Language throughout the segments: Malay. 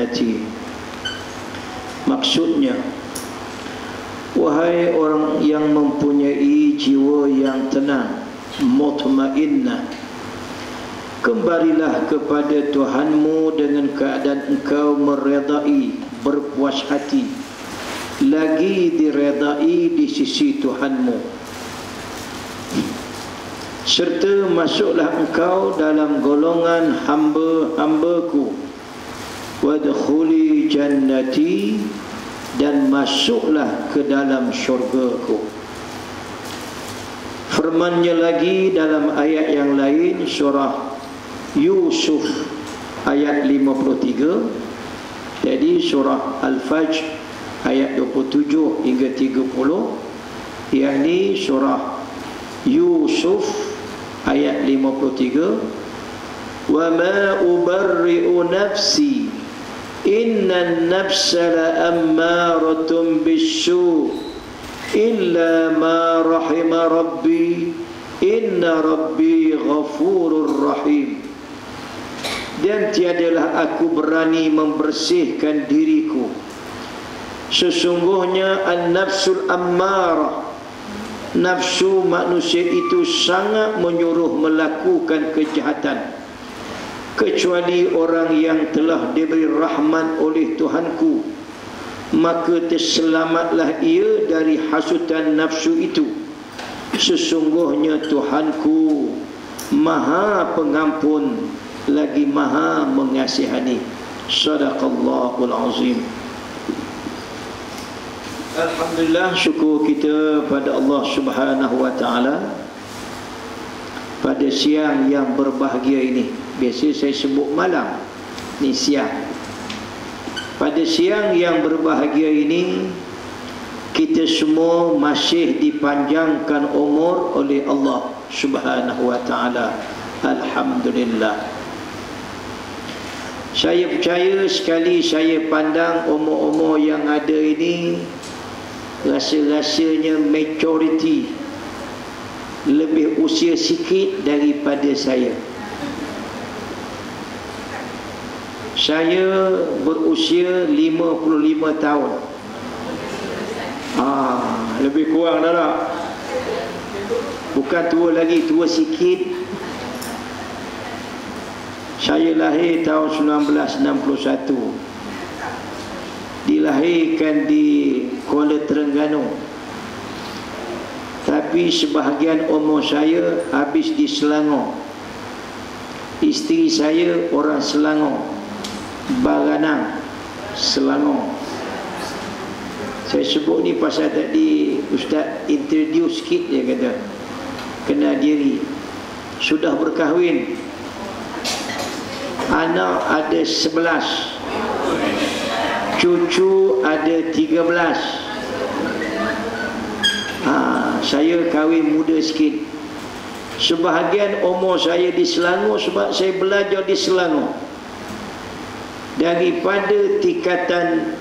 jannati. Maksudnya, wahai orang yang mempunyai jiwa yang tenang, mutmainnah, kembalilah kepada Tuhanmu dengan keadaan engkau meredai, berpuas hati, lagi diredai di sisi Tuhanmu. Serta masuklah engkau dalam golongan hamba-hambaku. Wadkhuli jannati, dan masuklah ke dalam syurgaku. Firman-Nya lagi dalam ayat yang lain, surah Yusuf ayat 53. Jadi surah Al-Fajr ayat 27 hingga 30, yakni surah Yusuf ayat 53. Wa ma ubarri'u nafsi innan nafsa la'ammaratun bissu illa ma rahima rabbi inna rabbi ghafurur rahim. Dan tiadalah aku berani membersihkan diriku, sesungguhnya an-nafsul ammarah, nafsu manusia itu sangat menyuruh melakukan kejahatan, kecuali orang yang telah diberi rahmat oleh Tuhanku, maka terselamatlah ia dari hasutan nafsu itu. Sesungguhnya Tuhanku Maha Pengampun lagi Maha Mengasihani. Sadaqallahul Azim. Alhamdulillah, syukur kita pada Allah Subhanahu wa taala pada siang yang berbahagia ini. Biasa saya sebut malam, ni siang. Pada siang yang berbahagia ini, kita semua masih dipanjangkan umur oleh Allah Subhanahu wa taala. Alhamdulillah. Saya percaya sekali saya pandang umur-umur yang ada ini, rasa-rasanya majority lebih usia sikit daripada saya. Saya berusia 55 tahun. Lebih kurang dah lah. Bukan tua lagi, tua sikit. Saya lahir tahun 1961. Dilahirkan di Kuala Terengganu. Tapi sebahagian umur saya habis di Selangor. Isteri saya orang Selangor, Baranang, Selangor. Saya sebut ni pasal tadi Ustaz introduce sikit, dia kata kenal diri. Sudah berkahwin, anak ada 11, cucu ada 13. Saya kahwin muda sikit. Sebahagian umur saya di Selangor sebab saya belajar di Selangor. Daripada tingkatan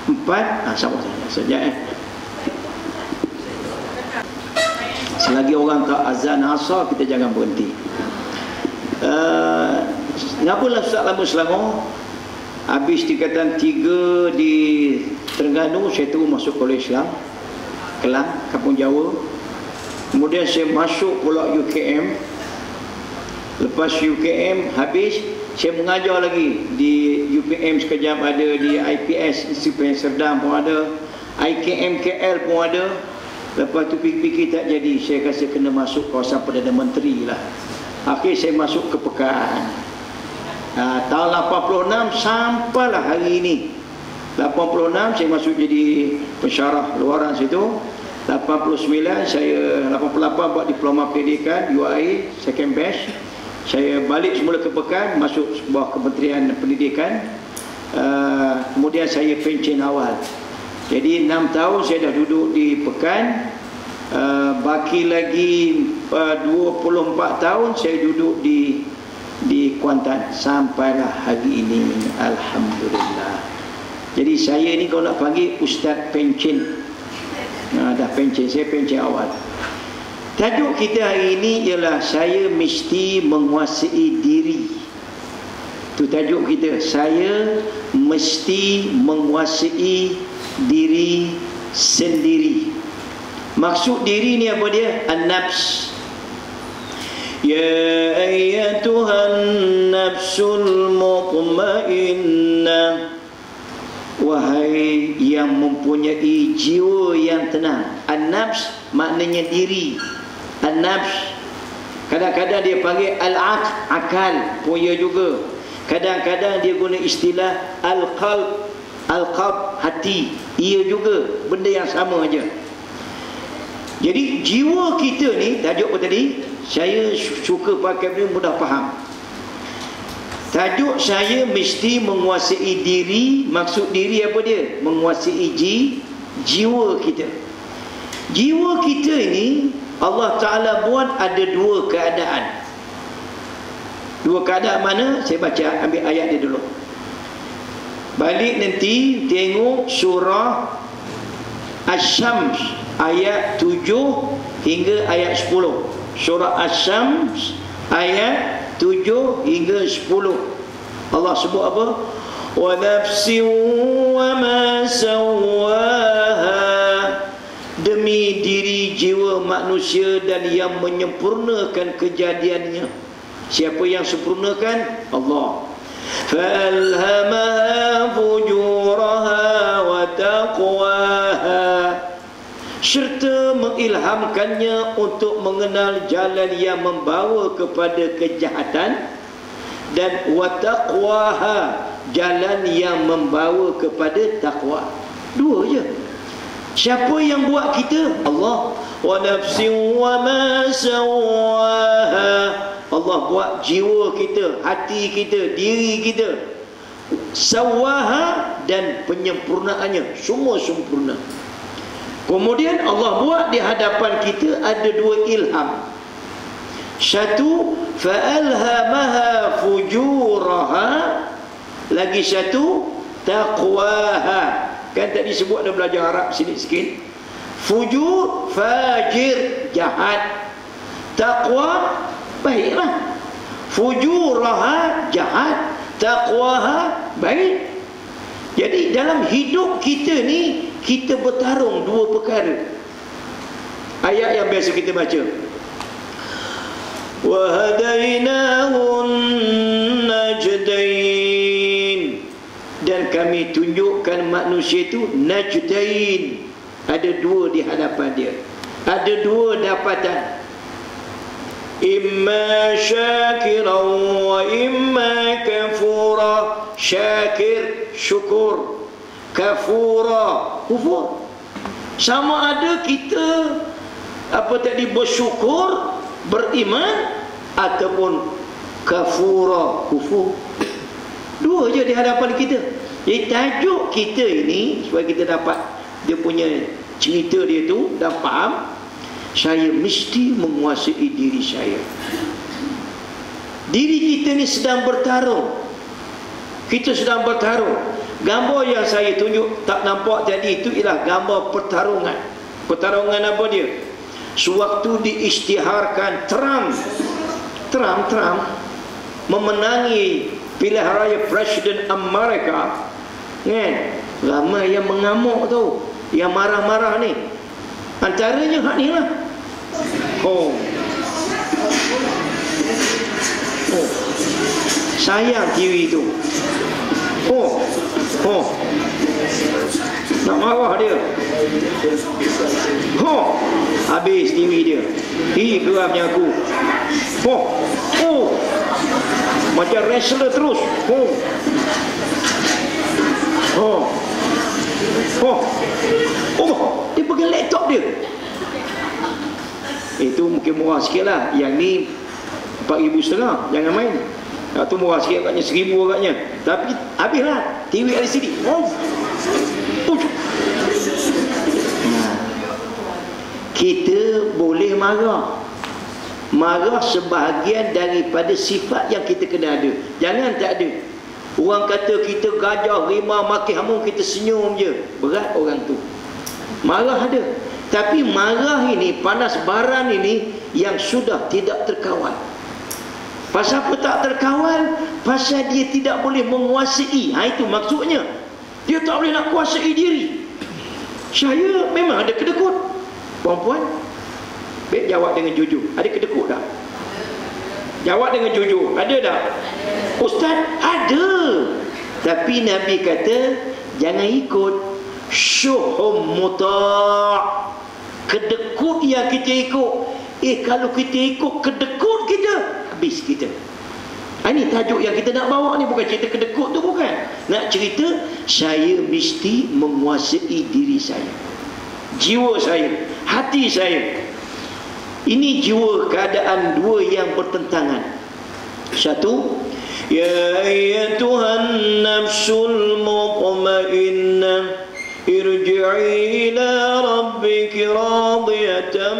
4, sama saja. Selagi orang tak azan asar, kita jangan berhenti. Ngapalah Ustaz lama Selangor? Habis tingkatan 3 di Terengganu, saya terus masuk Kolej Islam Kelang, Kampung Jawa. Kemudian saya masuk pula UKM. Lepas UKM habis, saya mengajar lagi di UPM sekejap, ada di IPS Institut Serdam pun ada, IKM KL pun ada. Lepas tu fikir tak jadi, saya rasa kena masuk kawasan Perdana Menteri lah. Akhir saya masuk ke Pekan. Tahun 86 sampailah hari ini. 86 saya masuk jadi pensyarah luaran situ. 89 saya 88 buat diploma pendidikan UAE second batch. Saya balik semula ke Pekan, masuk sebuah kementerian pendidikan. Kemudian saya pencen awal. Jadi 6 tahun saya dah duduk di Pekan. Baki lagi 24 tahun saya duduk di Kuantan sampailah hari ini. Alhamdulillah. Jadi saya ni kalau nak panggil Ustaz Pencen. Dah pencen, saya pencen awal. Tajuk kita hari ini ialah saya mesti menguasai diri. Tu tajuk kita. Saya mesti menguasai diri sendiri. Maksud diri ni apa dia? An-nafs. Ya ayyatuhan nafsul mutmainnah, wahai yang mempunyai jiwa yang tenang. An-nafs maknanya diri. An-nafs kadang-kadang dia panggil al-aql, akal, punya juga. Kadang-kadang dia guna istilah al-qalb, al-qalb, hati. Ia juga benda yang sama aja. Jadi jiwa kita ni, tajuk apa tadi? Saya suka pakai benda mudah faham. Tajuk saya mesti menguasai diri. Maksud diri apa dia? Menguasai jiwa kita. Jiwa kita ini Allah Ta'ala buat ada dua keadaan. Dua keadaan mana? Saya baca, ambil ayat dia dulu. Balik nanti tengok surah Asy-Syams ayat 7 hingga ayat 10. Surah Asy-Syams ayat 7 hingga 10. Allah sebut apa? Wa nafsin wa ma sawwaha, demi diri jiwa manusia dan yang menyempurnakan kejadiannya. Siapa yang sempurnakan? Allah. فَأَلْهَمَهَا فُجُورَهَا وَتَقْوَاهَا, serta mengilhamkannya untuk mengenal jalan yang membawa kepada kejahatan, dan wataqwaha, jalan yang membawa kepada takwa. Dua je. Siapa yang buat kita? Allah. Wa nafsin wa ma sawwaha, Allah buat jiwa kita, hati kita, diri kita. Sawaha, dan penyempurnaannya, semua sempurna. Kemudian Allah buat di hadapan kita ada dua ilham. Satu, fa'alhamaha fujuraha, lagi satu taqwaha. Kan tadi sebut dah belajar Arab sikit. Fujur, fajir, jahat. Taqwa, baiklah. Fujuraha, jahat. Taqwaha, baik. Jadi dalam hidup kita ni, kita bertarung dua perkara. Ayat yang biasa kita baca, wa hadainahun najdain, dan kami tunjukkan manusia itu najdain, ada dua di hadapan dia, ada dua dapatan. Imma syakiran wa imma kafura. Syakir, syukur. Kafura, kufur. Sama ada kita bersyukur, beriman, ataupun kafura, kufur. Dua je di hadapan kita. Jadi tajuk kita ini, supaya kita dapat dia punya cerita dia tu dan faham, saya mesti menguasai diri saya. Diri kita ni sedang bertarung. Kita sedang bertarung. Gambar yang saya tunjuk tak nampak tadi itu ialah gambar pertarungan. Pertarungan apa dia? Sewaktu diisytiharkan Trump memenangi pilihan raya Presiden Amerika, kan? Ramai yang mengamuk tu, yang marah-marah ni. Antaranya hak ni lah. Sayang TV tu. Nak marah dia. Habis TV dia. Geramnya aku. Macam wrestler terus. Dia pegang laptop dia. Itu mungkin murah sikit lah. Yang ni 4,500. Jangan main. Tu murah sikit agaknya, 1,000 agaknya. Tapi habislah TV LCD. Kita boleh marah. Marah sebahagian daripada sifat yang kita kena ada. Jangan tak ada. Orang kata kita gajah, rimau, maki hamun, kita senyum je. Berat orang tu. Marah ada. Tapi marah ini, panas baran ini, yang sudah tidak terkawal. Pasal apa tak terkawal? Pasal dia tidak boleh menguasai. Itu maksudnya. Dia tak boleh nak kuasai diri. Saya memang ada kedekut. Puan-puan, baik jawab dengan jujur. Ada kedekut tak? Jawab dengan jujur. Ada tak? Ustaz, ada. Tapi Nabi kata, jangan ikut syuhum muta'. Kedekut yang kita ikut. Kalau kita ikut kedekut kita, habis kita. Ini tajuk yang kita nak bawa ni. Bukan cerita kedekut tu, bukan. Nak cerita, saya mesti menguasai diri saya, jiwa saya, hati saya. Ini jiwa keadaan dua yang bertentangan. Satu, ya ayyatuhan nafsul mutmainnah irji'i ila rabbiki radiyatan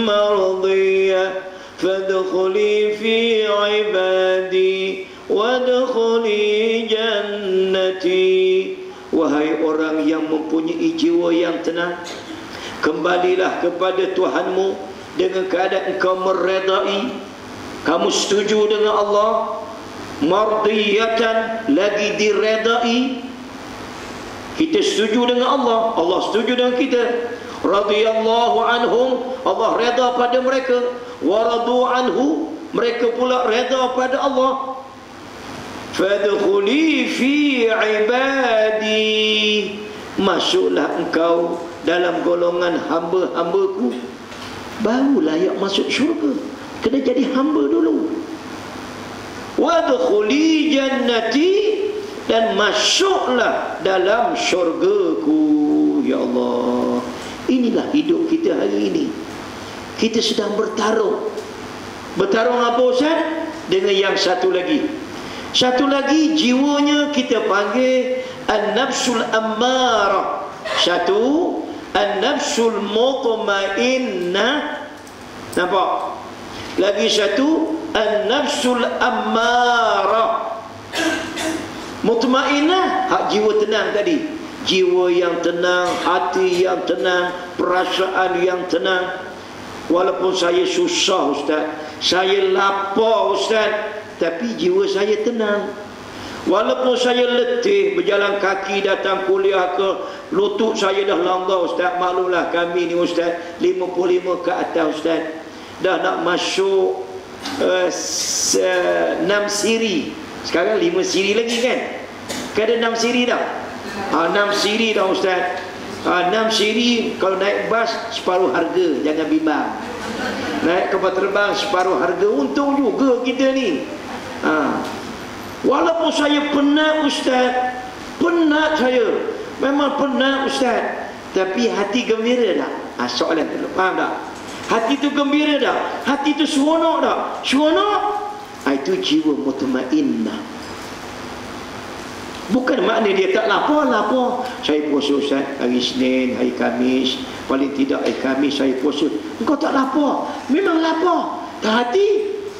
mardiyah fadkhuli fi ibadi wadkhuli jannati. Wahai orang yang mempunyai jiwa yang tenang, kembalilah kepada Tuhanmu dengan keadaan engkau meredai, kamu setuju dengan Allah, mardiyatan, lagi diredai. Kita setuju dengan Allah, Allah setuju dengan kita. Radiyallahu anhum, Allah reda pada mereka. Waradu anhu, mereka pula reda pada Allah. Fadkhuli fi ibadi, masuklah engkau dalam golongan hamba-hambaku, baru layak masuk syurga. Kena jadi hamba dulu. Wadkhuli jannati, dan masuklah dalam syurgaku. Ya Allah, inilah hidup kita hari ini. Kita sedang bertarung. Bertarung apa Ustaz? Dengan yang satu lagi. Satu lagi jiwanya kita panggil an-nafsul ammarah. Satu, an-nafsul mutmainnah. Nampak? Lagi satu, an-nafsul ammarah. Mutmainnah, hak jiwa tenang tadi. Jiwa yang tenang, hati yang tenang, perasaan yang tenang. Walaupun saya susah Ustaz, saya lapar Ustaz, tapi jiwa saya tenang. Walaupun saya letih berjalan kaki datang kuliah ke, lutut saya dah langgar Ustaz. Maklumlah kami ni Ustaz 55 ke atas Ustaz. Dah nak masuk 6 siri. Sekarang 5 siri lagi kan? Kan ada 6 siri dah? 6 siri dah Ustaz. 6 siri. Kalau naik bas separuh harga, jangan bimbang. Naik kapal terbang separuh harga, untung juga kita ni. Walaupun saya penat Ustaz, penat saya, memang penat Ustaz, tapi hati gembira tak? Soalan tu, faham tak? Hati tu gembira tak? Hati tu seronok tak? Seronok? Itu jiwa mutmainnah. Bukan makna dia tak lapar. Saya puasa Ustaz hari Isnin, hari Khamis, paling tidak hari Khamis saya puasa. Engkau tak lapar? Memang lapar. Tak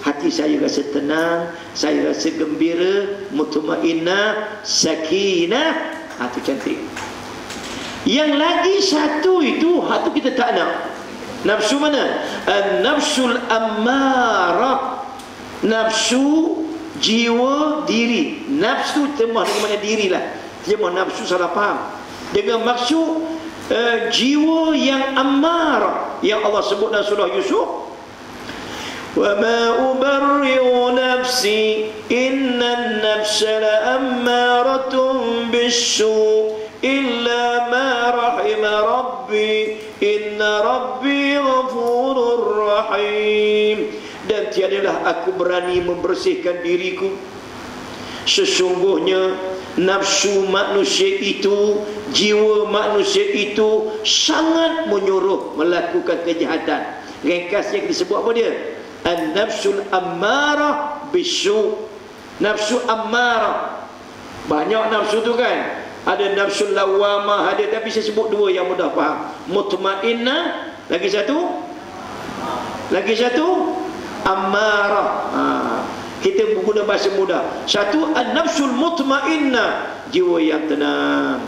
hati saya rasa tenang, saya rasa gembira, mutmainnah, sakinah. Itu cantik. Yang lagi satu itu, itu kita tak nak. Nafsu mana? An-nafsul ammarah. Nafsu jiwa diri. Nafsu terjemah dengan mana diri lah. Terjemah nafsu salah faham. Dengan maksud jiwa yang ammar yang Allah sebut dalam surah Yusuf. Wa ma ubarri'u nafsi innan nafsa la'ammaratun bisu illa ma rahima rabbi inna rabbi ghafurur rahim. Dan tiadalah aku berani membersihkan diriku, sesungguhnya nafsu manusia itu, jiwa manusia itu sangat menyuruh melakukan kejahatan. Ringkasnya disebut apa dia? An-nafsul ammarah bisu. Nafsu ammarah, banyak nafsu tu kan. Ada nafsul lawamah, ada, tapi saya sebut dua yang mudah faham. Mutmainnah, lagi satu ammarah. Kita guna bahasa mudah. Satu, an-nafsul mutmainnah, jiwa yang tenang.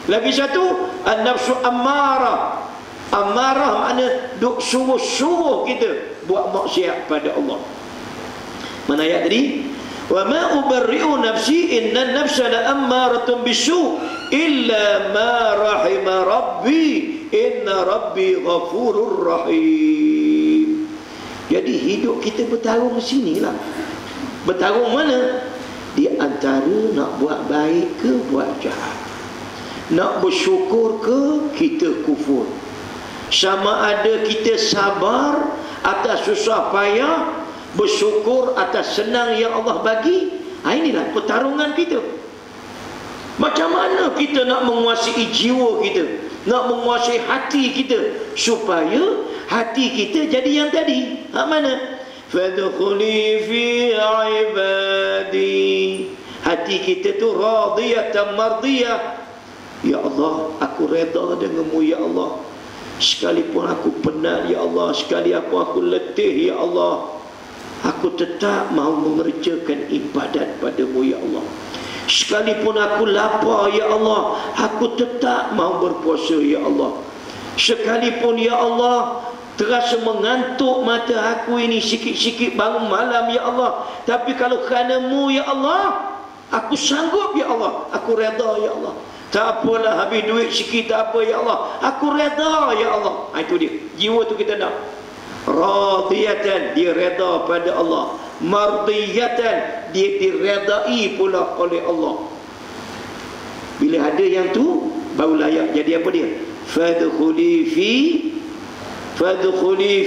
Lagi satu, an-nafsul ammarah. Ammarah makna duk suruh-suruh kita buat maksiat pada Allah. Mana ayat tadi? Wa ma ubarri'u nafsi innan nafsa la'ammaratun bisu illa ma rahima rabbi inna rabbi ghafurur rahim. Jadi hidup kita bertarung di sinilah. Bertarung mana? Di antara nak buat baik ke buat jahat, nak bersyukur ke kita kufur. Sama ada kita sabar atas susah payah, bersyukur atas senang yang Allah bagi. Inilah pertarungan kita. Macam mana kita nak menguasai jiwa kita, nak menguasai hati kita, supaya hati kita jadi yang tadi. Mana? Fadkhuli fi ibadi. Hati kita tu radiyatan mardiyah. Ya Allah, aku reda denganmu ya Allah. Sekalipun aku penat ya Allah, sekalipun aku letih ya Allah, aku tetap mahu mengerjakan ibadat padamu ya Allah. Sekalipun aku lapar ya Allah, aku tetap mahu berpuasa ya Allah. Sekalipun ya Allah terasa mengantuk mata aku ini, sikit-sikit bangun malam ya Allah, tapi kalau kerana-Mu ya Allah, aku sanggup ya Allah, aku reda ya Allah. Tak apalah habis duit sikit tak apa ya Allah, aku reda ya Allah. Itu dia, jiwa tu kita nak radiyatan, dia reda pada Allah, mardiyatan, dia diredai pula oleh Allah. Bila ada yang tu, baru layak jadi apa dia? Fadkhuli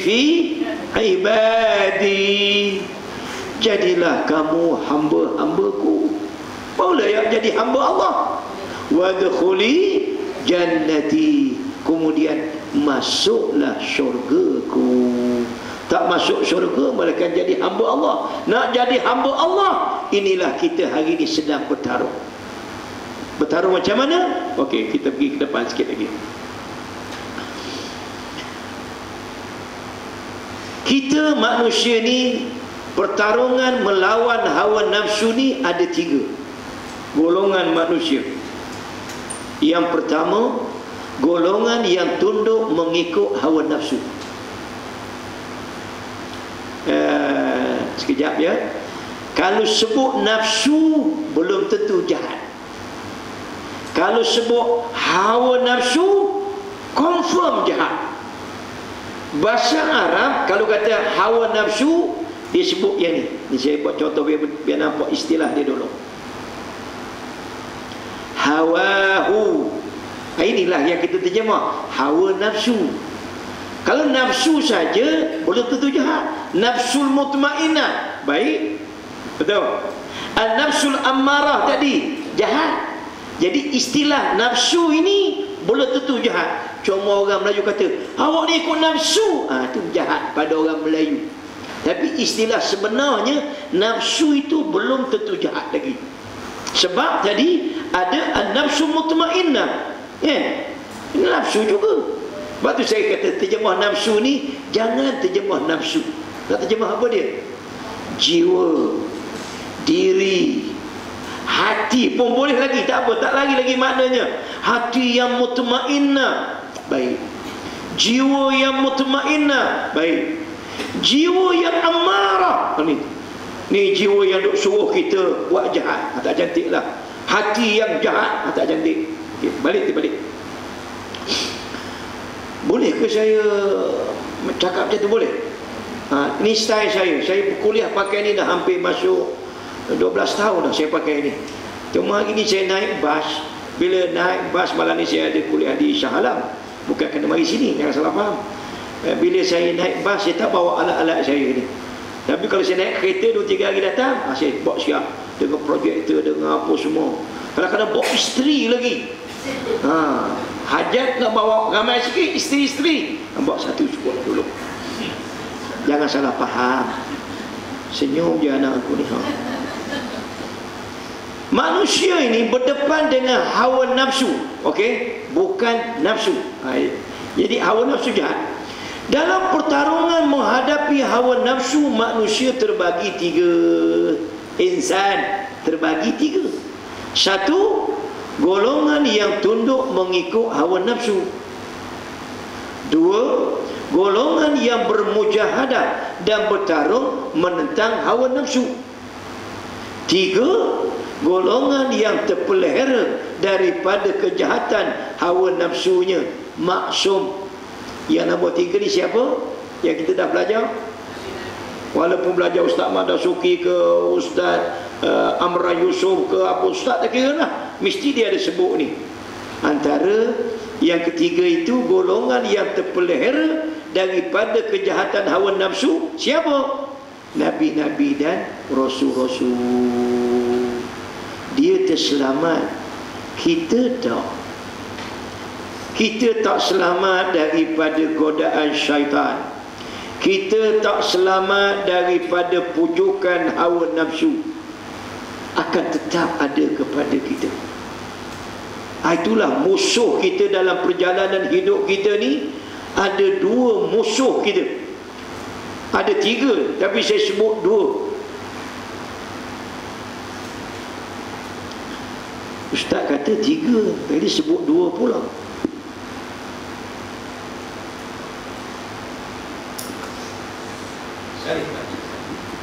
fi ibadi. Jadilah kamu hamba-hambaku, baru layak jadi hamba Allah. Wadkhuli jannati, kemudian masuklah syurgaku. Tak masuk syurga melainkan jadi hamba Allah. Nak jadi hamba Allah, inilah kita hari ini sedang bertarung. Bertarung macam mana? Okey, kita pergi ke depan sikit lagi. Kita manusia ni, pertarungan melawan hawa nafsu ni ada 3 golongan manusia. Yang pertama, golongan yang tunduk mengikut hawa nafsu. Sekejap ya. Kalau sebut nafsu, belum tentu jahat. Kalau sebut hawa nafsu, confirm jahat. Bahasa Arab kalau kata hawa nafsu, dia sebut yang ni. Ni saya buat contoh biar nampak istilah dia dulu. Hawahu, inilah yang kita terjemah hawa nafsu. Kalau nafsu saja belum tentu jahat. Nafsul mutmainnah baik, betul. An-nafsul ammarah tadi jahat. Jadi istilah nafsu ini belum tentu jahat. Cuma orang Melayu kata, awak ni ikut nafsu, itu jahat pada orang Melayu. Tapi istilah sebenarnya, nafsu itu belum tentu jahat lagi. Sebab tadi ada an-nafsu mutmainnah, ini nafsu juga. Sebab tu saya kata terjemah nafsu ni, jangan terjemah nafsu. Nak terjemah apa dia? Jiwa, diri, hati pun boleh lagi, tak apa, tak lagi maknanya. Hati yang mutmainnah, baik. Jiwa yang mutmainnah, baik. Jiwa yang amarah, ni jiwa yang duk suruh kita buat jahat, tak cantik lah. Hati yang jahat, tak cantik. Okay, balik. Boleh ke saya cakap macam tu? Boleh. Ni style saya. Saya kuliah pakai ni dah hampir masuk 12 tahun dah saya pakai ni. Cuma hari ni saya naik bas. Bila naik bas malam ni saya ada kuliah di Shah Alam, bukan kena mari sini, jangan salah faham. Bila saya naik bas, saya tak bawa alat-alat saya ni. Tapi kalau saya naik kereta 2-3 hari datang, saya bawa siap dengan projektor, dengan apa semua. Kadang-kadang bawa isteri lagi. Hajat nak bawa ramai sikit, isteri-isteri, bawa satu cukup dulu. Jangan salah faham. Senyum je anak aku ni. Manusia ini berdepan dengan hawa nafsu, okey? Bukan nafsu. Jadi hawa nafsu jahat. Dalam pertarungan menghadapi hawa nafsu, manusia terbagi 3. Insan terbagi 3. 1, golongan yang tunduk mengikut hawa nafsu. 2, golongan yang bermujahadah dan bertarung menentang hawa nafsu. 3, golongan yang terpelihara daripada kejahatan hawa nafsunya, maksum. Yang nombor 3 ni siapa? Yang kita dah belajar. Walaupun belajar Ustaz Madasuki ke Ustaz Amran Yusuf ke apa Ustaz tak kira lah, mesti dia ada sebut ni. Antara yang ketiga itu golongan yang terpelihara daripada kejahatan hawa nafsu. Siapa? Nabi-nabi dan rasul-rasul. Dia terselamat, kita tak. Kita tak selamat daripada godaan syaitan. Kita tak selamat daripada pujukan hawa nafsu. Akan tetap ada kepada kita. Itulah musuh kita dalam perjalanan hidup kita ni. Ada 2 musuh kita. Ada 3, tapi saya sebut 2. Ustaz kata 3, tadi sebut 2 pula.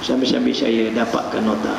Sambil-sambil saya dapatkan nota.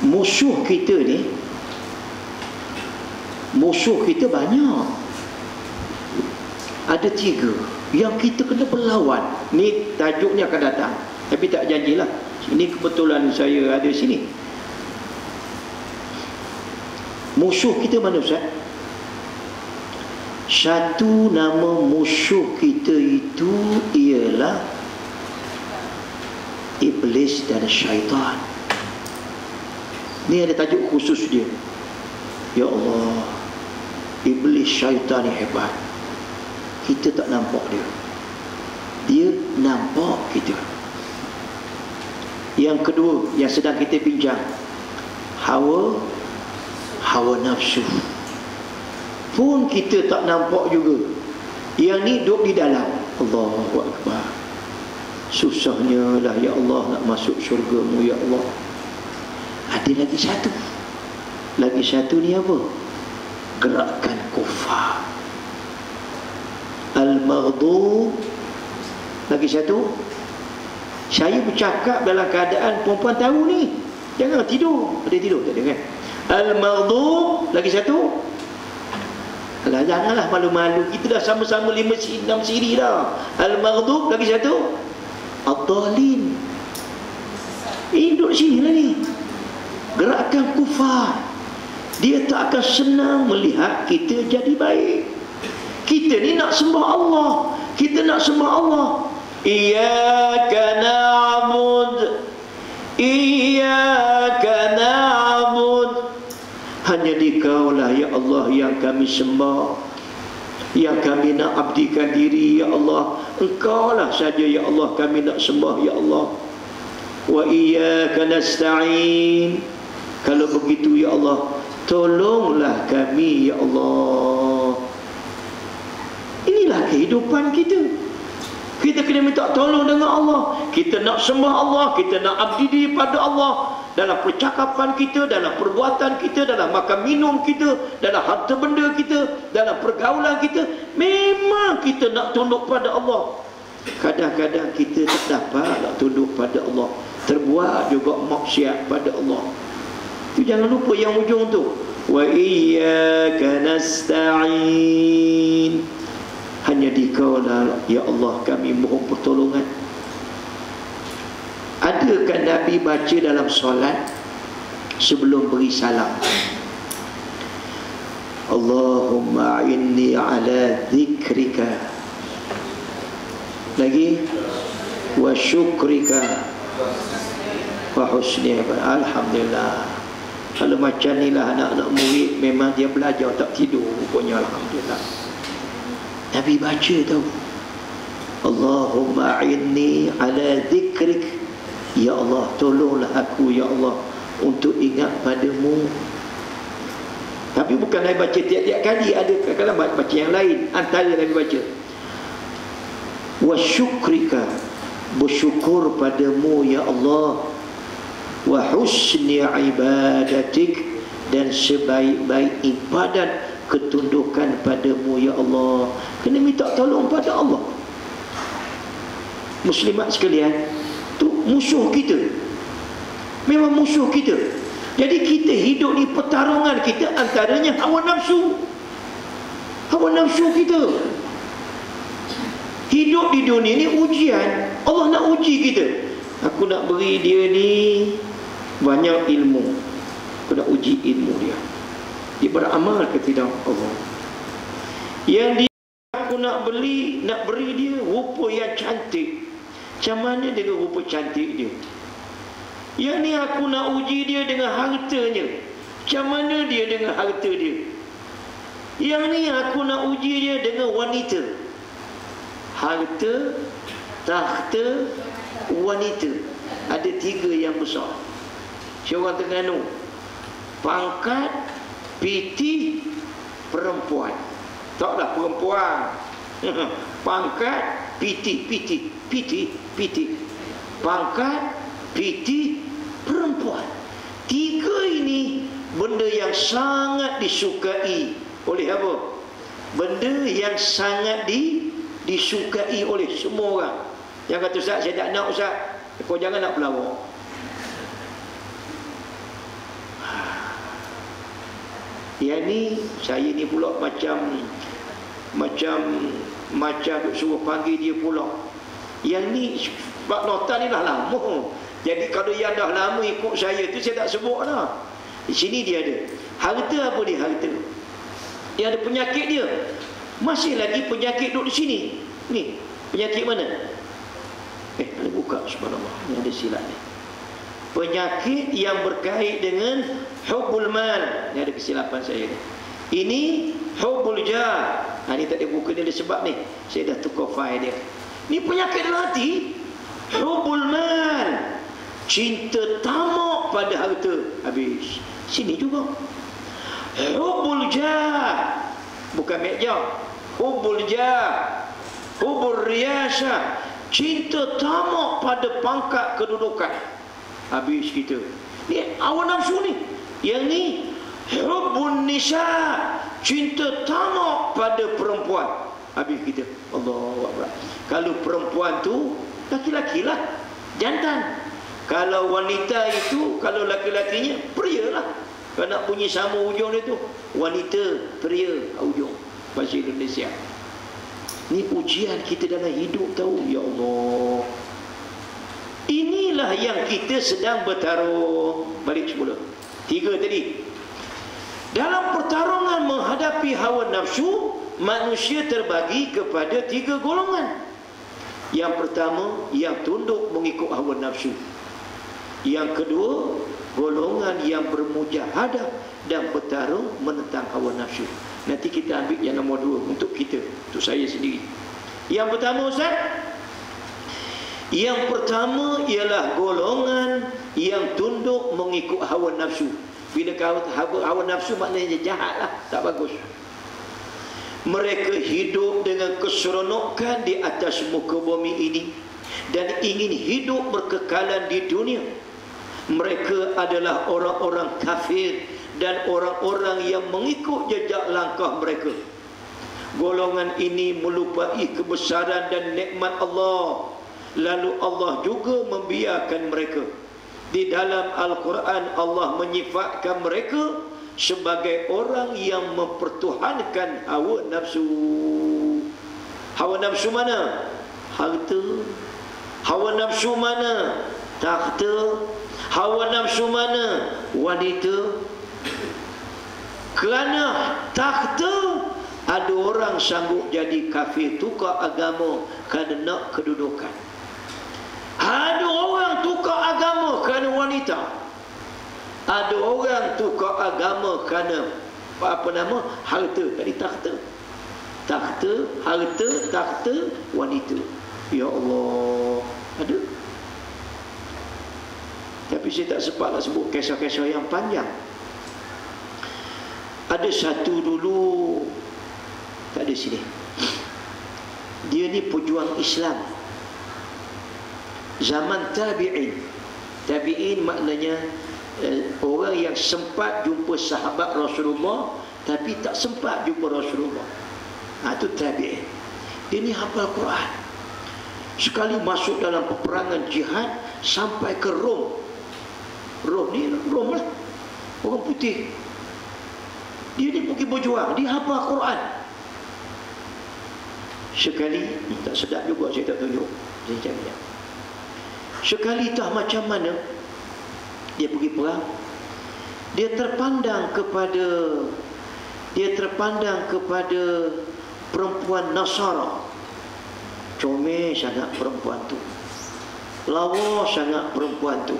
Musuh kita ni, musuh kita banyak. Ada 3 yang kita kena berlawan. Ni tajuknya akan datang, tapi tak janjilah. Ini kebetulan saya ada sini. Musuh kita mana Ustaz? Satu nama musuh kita itu ialah iblis dan syaitan. Ni ada tajuk khusus dia. Ya Allah, iblis syaitan ni hebat. Kita tak nampak dia, dia nampak kita. Yang kedua yang sedang kita bincang, hawa nafsu pun kita tak nampak juga. Yang ni duduk di dalam. Allahu Akbar. Susahnya lah ya Allah nak masuk syurga-Mu ya Allah. Ada lagi satu. Lagi satu ni apa? Gerakan kufar. Al-maghdub. Lagi satu. Saya bercakap dalam keadaan perempuan tahu ni. Jangan tidur. Ada tidur tak ada kan? Al-maghdub. Lagi satu. Alah, janganlah malu-malu. Kita dah sama-sama 5-6 siri dah. Al-maghdub. Lagi satu. Ad-dhalin. Duduk sini lah ni. Gerakan kufar. Dia tak akan senang melihat kita jadi baik. Kita ni nak sembah Allah. Kita nak sembah Allah. Iyyaka na'bud, iyyaka na'bud. Hanya Dikau-Lah ya Allah yang kami sembah, yang kami nak abdikan diri ya Allah. Engkau-Lah saja ya Allah kami nak sembah ya Allah. Wa iyyaka nasta'in. Kalau begitu ya Allah, tolonglah kami ya Allah. Inilah kehidupan kita. Kita kena minta tolong dengan Allah. Kita nak sembah Allah, kita nak abdi diri pada Allah. Dalam percakapan kita, dalam perbuatan kita, dalam makan minum kita, dalam harta benda kita, dalam pergaulan kita, memang kita nak tunduk pada Allah. Kadang-kadang kita tak dapat nak tunduk pada Allah, terbuat juga maksiat pada Allah. Tu jangan lupa yang ujung tu. Wa iyyaka nasta'in. Hanya Dikau-Lah ya Allah kami mohon pertolongan. Adakah Nabi baca dalam solat sebelum beri salam? Allahumma inni ala dzikrika. Lagi wa syukrika wa husni ibadatik. Alhamdulillah. Kalau macam ni lah anak-anak murid, memang dia belajar tak tidur rupanya. Alhamdulillah. Nabi baca tahu. Allahumma a'inni ala dzikrik, ya Allah tolonglah aku ya Allah untuk ingat padamu. Tapi bukan Nabi baca tiap-tiap kali, ada kadang-kadang baca yang lain antara Nabi baca. Wa syukrika, bersyukur padamu ya Allah. Wa husni ibadatik, dan sebaik-baik ibadat ketundukan padamu ya Allah. Kena minta tolong pada Allah. Muslimat sekalian, tu musuh kita, memang musuh kita. Jadi kita hidup ni, pertarungan kita antaranya hawa nafsu. Hawa nafsu kita. Hidup di dunia ni ujian. Allah nak uji kita. Aku nak beri dia ni banyak ilmu, aku nak uji ilmu dia. Dia beramal ke tidak Allah. Yang dia aku nak beri dia rupa yang cantik. Macam mana dengan rupa cantik dia? Yang ni aku nak uji dia dengan hartanya. Macam mana dia dengan harta dia? Yang ni aku nak uji dia dengan wanita. Harta, tahta, wanita. Ada 3 yang besar. Orang Terengganu. Pangkat, piti, perempuan. Taklah perempuan. Pangkat, piti. Pangkat, piti, perempuan. 3 ini benda yang sangat disukai oleh apa? Benda yang sangat disukai oleh semua orang. Yang kata, Ustaz, saya tak nak Ustaz. Kau jangan nak pelawak. Yang ni, saya ni pula macam suruh panggil dia pula. Yang ni sebab nota ni dah lama. Jadi kalau yang dah lama ikut saya tu, saya tak sebut lah. Di sini dia ada. Harta apa dia? Harta. Dia ada penyakit dia. Masih lagi penyakit duduk di sini. Ni, penyakit mana? Ada buka, subhanallah. Ni ada silap ni. Penyakit yang berkait dengan hubbul mal. Ni ada kesilapan saya ni. Ini hubbul jah. Ni tak ada buku ni, ada sebab ni. Saya dah tukar file dia. Ni penyakit dalam hati. Hubbul mal, cinta tamak pada harta. Habis. Sini juga. Hubbul jah, bukan meja. Hubbul jah, hubbul riyasah, cinta tamak pada pangkat kedudukan. Habis kita. Ni hawa nafsu ni. Yang ni hubbun nisa, cinta tamak pada perempuan. Habis kita. Allahu Akbar. Kalau perempuan tu laki-laki lah, jantan. Kalau wanita itu, kalau laki-lakinya pria lah. Kalau nak bunyi sama ujung dia tu, wanita, pria ujung. Bahasa Indonesia. Ni ujian kita dalam hidup tahu. Ya Allah, inilah yang kita sedang bertarung. Balik semula 3 tadi. Dalam pertarungan menghadapi hawa nafsu, manusia terbagi kepada 3 golongan. Yang pertama, yang tunduk mengikut hawa nafsu. Yang kedua, golongan yang bermujahadah dan bertarung menentang hawa nafsu. Nanti kita ambil yang nombor 2 untuk kita, untuk saya sendiri. Yang pertama, Ustaz, yang pertama ialah golongan yang tunduk mengikut hawa nafsu. Bila hawa nafsu maknanya jahat lah, tak bagus. Mereka hidup dengan keseronokan di atas muka bumi ini dan ingin hidup berkekalan di dunia. Mereka adalah orang-orang kafir dan orang-orang yang mengikut jejak langkah mereka. Golongan ini melupai kebesaran dan nikmat Allah. Lalu Allah juga membiarkan mereka. Di dalam Al-Quran Allah menyifatkan mereka sebagai orang yang mempertuhankan hawa nafsu. Hawa nafsu mana? Harta. Hawa nafsu mana? Takhta. Hawa nafsu mana? Wanita. Kerana takhta, ada orang sanggup jadi kafir, tukar agama kerana nak kedudukan. Ada orang tukar agama kerana wanita. Ada orang tukar agama kerana harta. Tadi takhta. Takhta, harta, takhta, wanita. Ya Allah, ada. Tapi saya tak sempat nak sebut kisah-kisah yang panjang. Ada satu dulu, tak ada sini, dia ni pejuang Islam zaman tabi'in. Tabi'in maknanya orang yang sempat jumpa sahabat Rasulullah tapi tak sempat jumpa Rasulullah. Itu tabi'in. Dia ni hafal Quran. Sekali masuk dalam peperangan jihad sampai ke Rom. Rom ni, Rom lah, orang putih. Dia ni pergi berjuang, dia hafal Quran. Sekali, tak sedap juga saya tak tunjuk, saya cakap. Sekali tak macam mana dia pergi perang, dia terpandang kepada perempuan Nasara. Comel sangat perempuan tu, lawa sangat perempuan tu.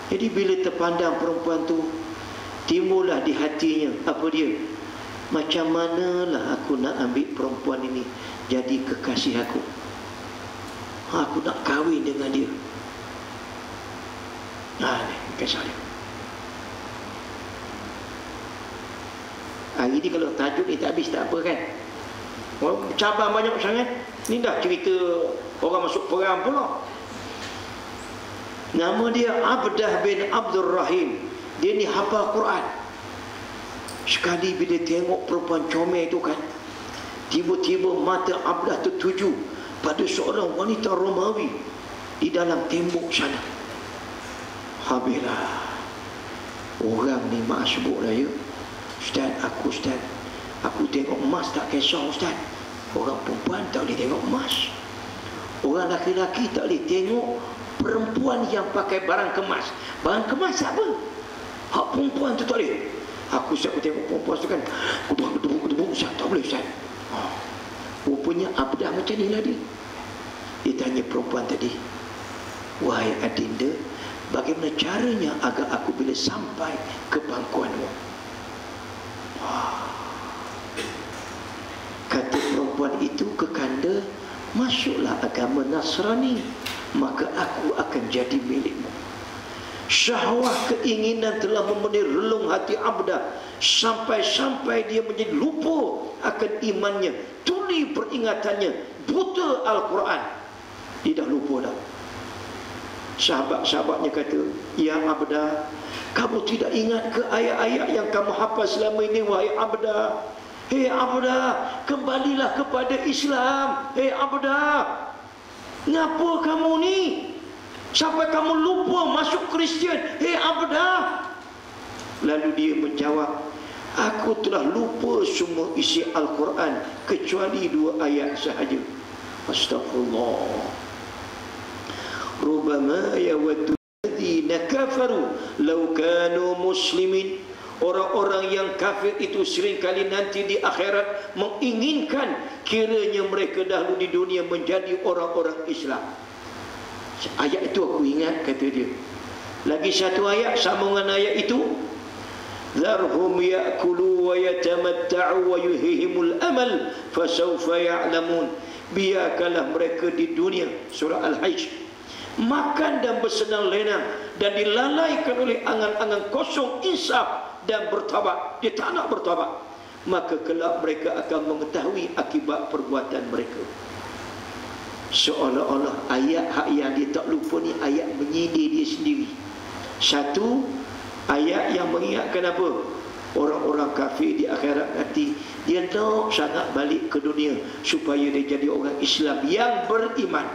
Jadi bila terpandang perempuan tu, timbullah di hatinya apa dia? Macam manalah aku nak ambil perempuan ini jadi kekasih aku. Aku nak kahwin dengan dia. Ni kisah dia. Hari ni kalau tajuk ni tak habis tak apa kan? Cabang banyak sangat. Ni dah cerita orang masuk perang pula. Nama dia Abdah bin Abdul Rahim. Dia ni hafal Quran. Sekali bila tengok perempuan comel tu kan, tiba-tiba mata Abdah tertuju pada seorang wanita Romawi di dalam tembok sana. Habislah. Orang ni mak sebut lah ya, Ustaz, aku tengok emas tak kisah Ustaz. Orang perempuan tak boleh tengok emas. Orang laki-laki tak boleh tengok perempuan yang pakai barang kemas. Barang kemas apa? Hak perempuan tu tak boleh. Aku tengok perempuan tu kan, gedung Ustaz, tak boleh Ustaz. Rupanya Abdah macam ni lah dia. Dia tanya perempuan tadi, wahai adinda, bagaimana caranya agar aku bila sampai ke pangkuanmu? Kata perempuan itu kekanda, masuklah agama Nasrani, maka aku akan jadi milikmu. Syahwah keinginan telah memenuhi relung hati Abdah sampai-sampai dia menjadi lupa akan imannya, tuli peringatannya, buta Al-Quran. Dia dah lupa dah. Sahabat-sahabatnya kata, ya Abdah, kamu tidak ingat ke ayat-ayat yang kamu hafal selama ini, wahai Abdah? Hei Abdah, kembalilah kepada Islam. Hei Abdah, ngapa kamu ni? Sampai kamu lupa masuk Kristian? Hei Abdah. Lalu dia menjawab, aku telah lupa semua isi Al-Quran kecuali 2 ayat sahaja. Astagfirullah. Rubama yawaddu alladhina kafaru law kanu muslimin. Orang-orang yang kafir itu seringkali nanti di akhirat menginginkan kiranya mereka dahulu di dunia menjadi orang-orang Islam. Ayat itu aku ingat, kata dia. Lagi satu ayat sambungan ayat itu, dharhum ya'kulu wa yatamatta'u wa yuhihimul amal fasawfa ya'lamun. Biarkanlah mereka di dunia, surah Al-Hajj, makan dan bersenang lenang dan dilalaikan oleh angan-angan kosong, insaf dan bertaubat. Dia tak nak bertaubat, maka kelak mereka akan mengetahui akibat perbuatan mereka. Seolah-olah ayat yang dia tak lupa ni ayat menyindir dia sendiri. Satu, ayat yang mengingatkan apa? Orang-orang kafir di akhirat nanti dia nak sangat balik ke dunia supaya dia jadi orang Islam yang beriman.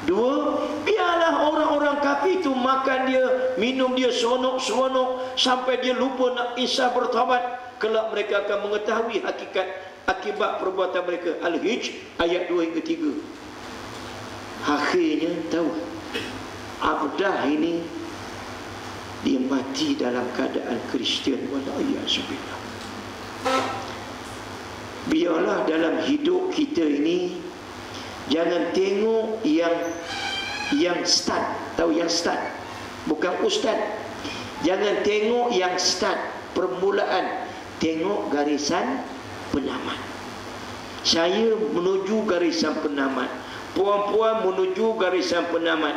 Dua, biarlah orang-orang kafir itu makan dia, minum dia seronok-seronok sampai dia lupa nak insaf bertaubat. Kelak mereka akan mengetahui akibat perbuatan mereka. Al-Hijj ayat 2 hingga 3. Akhirnya tahu, Abdah ini dia mati dalam keadaan Kristian. Wala'iyahzubillah. Biarlah dalam hidup kita ini jangan tengok yang start. Tahu yang start? Bukan ustaz. Jangan tengok yang start, permulaan. Tengok garisan penamat. Saya menuju garisan penamat, puan-puan menuju garisan penamat.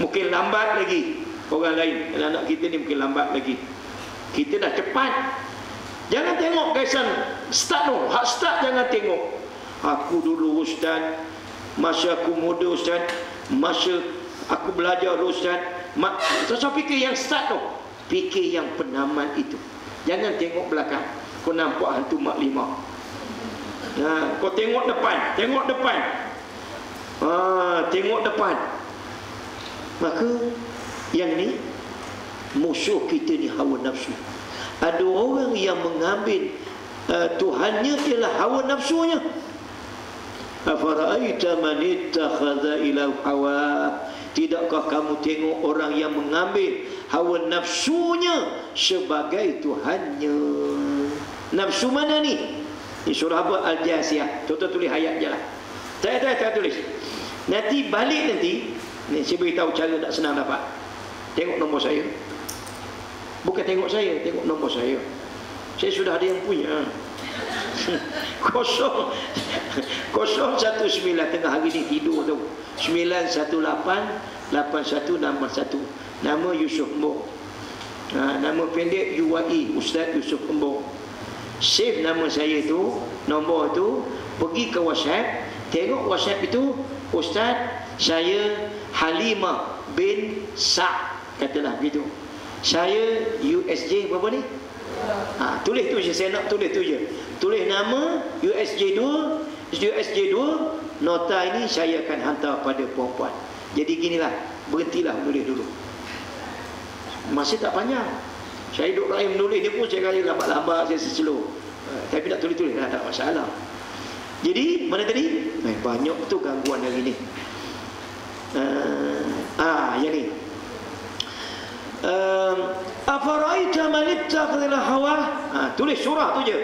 Mungkin lambat lagi orang lain, anak kita ni mungkin lambat lagi. Kita dah cepat. Jangan tengok garisan start tu, hak start jangan tengok. Aku dulu ustaz, masa aku muda ustaz, masa aku belajar dulu ustaz. Saya fikir yang start tu, fikir yang penamat itu. Jangan tengok belakang. Kau nampak hantu mak lima. Nah, kau tengok depan, tengok depan. Tengok depan. Maka yang ni musuh kita ni hawa nafsu. Ada orang yang mengambil Tuhannya ialah hawa nafsunya. Afara'aita man ittakhadha ila hawa. Tidakkah kamu tengok orang yang mengambil hawa nafsunya sebagai Tuhannya? Nafsu mana ni? Di surah apa? Al-Jasiyah. Tuan-tuan tulis ayat je lah. Tak tulis. Nanti balik nanti, ni saya beritahu cara tak senang dapat. Tengok nombor saya. Bukan tengok saya, tengok nombor saya. Saya sudah ada yang punya. 019 tengah hari ni tidur tu. 918-8161. Nama Yusuf Embong. Nama pendek UAE, Ustaz Yusuf Embong. Save nama saya tu, nombor tu, pergi ke WhatsApp, tengok WhatsApp itu, Ustaz, saya Halimah bin Sa', katalah begitu. Saya USJ berapa ni? Tulis tu je, saya nak tulis tu je. Tulis nama USJ 2, nota ini saya akan hantar pada puan-puan. Jadi ginilah, berhentilah menulis dulu. Masih tak panjang. Saya duduk lain menulis dia pun saya kali lambat-lambat, saya slow. Tapi nak tulis-tulis dah tak masalah. Jadi mana tadi? Banyak tu gangguan hari ni. Yang ni. Afaraita man ittakhadha hawa. Tulis surah tu je.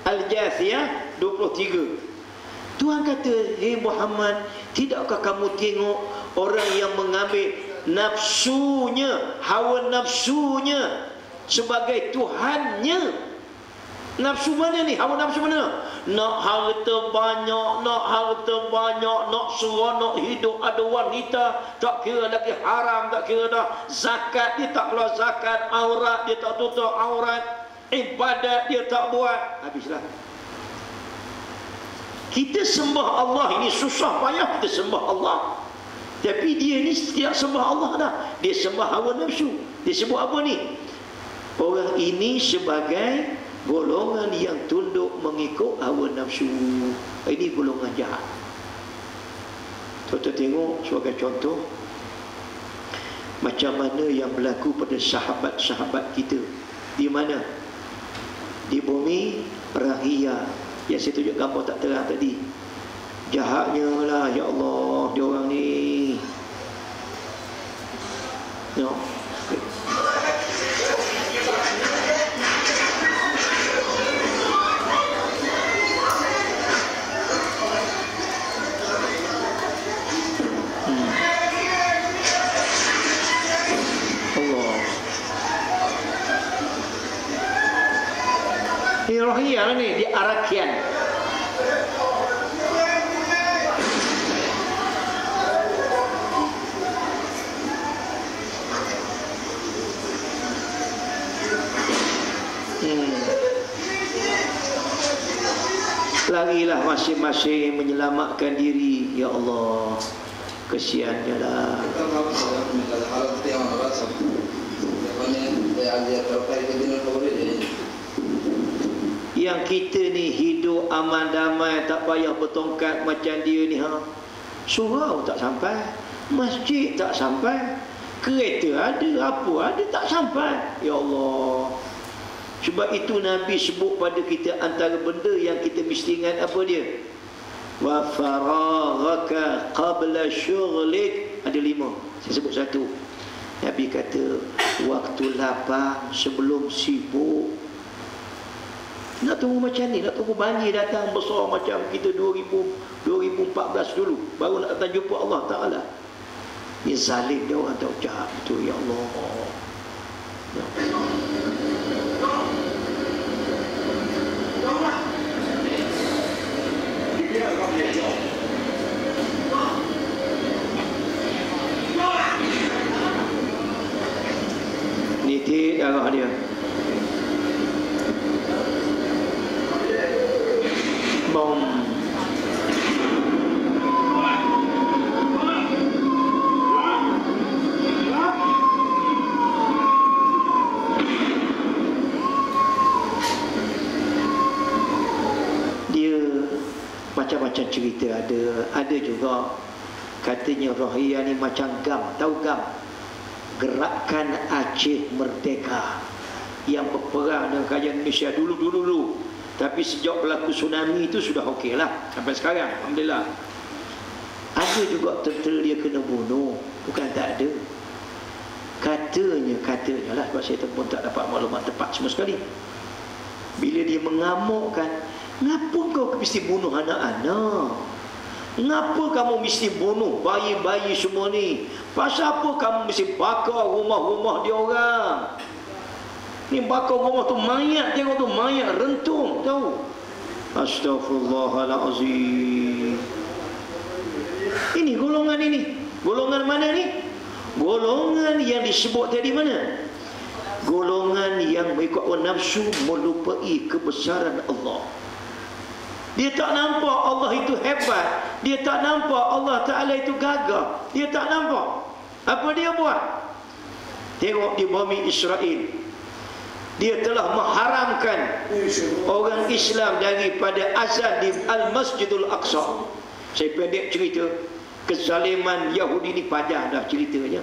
Al-Jasiyah 23. Tuhan kata, "Hei Muhammad, tidakkah kamu tengok orang yang mengambil nafsunya, hawa nafsunya sebagai Tuhannya?" Nafsu mana ni? Hawa nafsu mana? Nak harta banyak, nak seronok hidup, ada wanita, tak kira lagi haram, tak kira dah zakat dia tak keluar zakat, aurat dia tak tutup aurat, ibadat dia tak buat, habislah. Kita sembah Allah ini susah payah kita sembah Allah. Tapi dia ni tidak sembah Allah dah. Dia sembah hawa nafsu. Dia sebut apa ni? Orang ini sebagai golongan yang tunduk mengikut hawa nafsu. Ini golongan jahat. Tuan-tuan tengok sebagai contoh macam mana yang berlaku pada sahabat-sahabat kita. Di mana? Di bumi Rahia. Yang saya tunjuk gambar tak terang tadi. Jahatnya lah, ya Allah, dia orang ni. No. Di Rohiyah ni, di Arakian. Larilah masing-masing menyelamatkan diri. Ya Allah, kesiannya lah. Yang kita ni hidup aman damai, tak payah bertongkat macam dia ni. Surau tak sampai, masjid tak sampai, kereta ada, apa ada, tak sampai. Ya Allah. Sebab itu Nabi sebut pada kita antara benda yang kita mesti ingat apa dia? Wa faraghaka qabla syughlik. Ada 5. Saya sebut 1. Nabi kata waktu lapang sebelum sibuk. Nak tunggu macam ni, nak tunggu banjir datang besar macam kita 2014 dulu baru nak datang jumpa Allah Ta'ala. Ni zalim dia orang, tahu jahat tu. Ya Allah, ya Allah. titik darah dia. Bom. Dia macam-macam cerita ada juga katanya Rohiyah ni macam GAM, tahu GAM? Gerakan Aceh Merdeka yang berperang dengan kerajaan Malaysia dulu. Tapi sejak berlaku tsunami itu sudah okey lah sampai sekarang, alhamdulillah. Ada juga tentera dia kena bunuh, bukan tak ada. Katanya lah, sebab saya pun tak dapat maklumat tepat semua sekali. Bila dia mengamukkan, ngapa kau mesti bunuh anak-anak? Ngapa kamu mesti bunuh bayi-bayi semua ni? Pasal apa kamu mesti bakar rumah-rumah dia orang? Ni bakar rumah tu mayat, tengok tu mayat rentung, tahu? Astaghfirullahalazim. Ini golongan ini. Golongan mana ni? Golongan yang disebut tadi mana? Golongan yang mengikut nafsu, melupai kebesaran Allah. Dia tak nampak Allah itu hebat. Dia tak nampak Allah Ta'ala itu gagah. Dia tak nampak. Apa dia buat? Tengok di bumi Israel, dia telah mengharamkan orang Islam daripada azan di Al-Masjidul Aqsa. Saya pendek cerita, kezaliman Yahudi ni panjang dah ceritanya.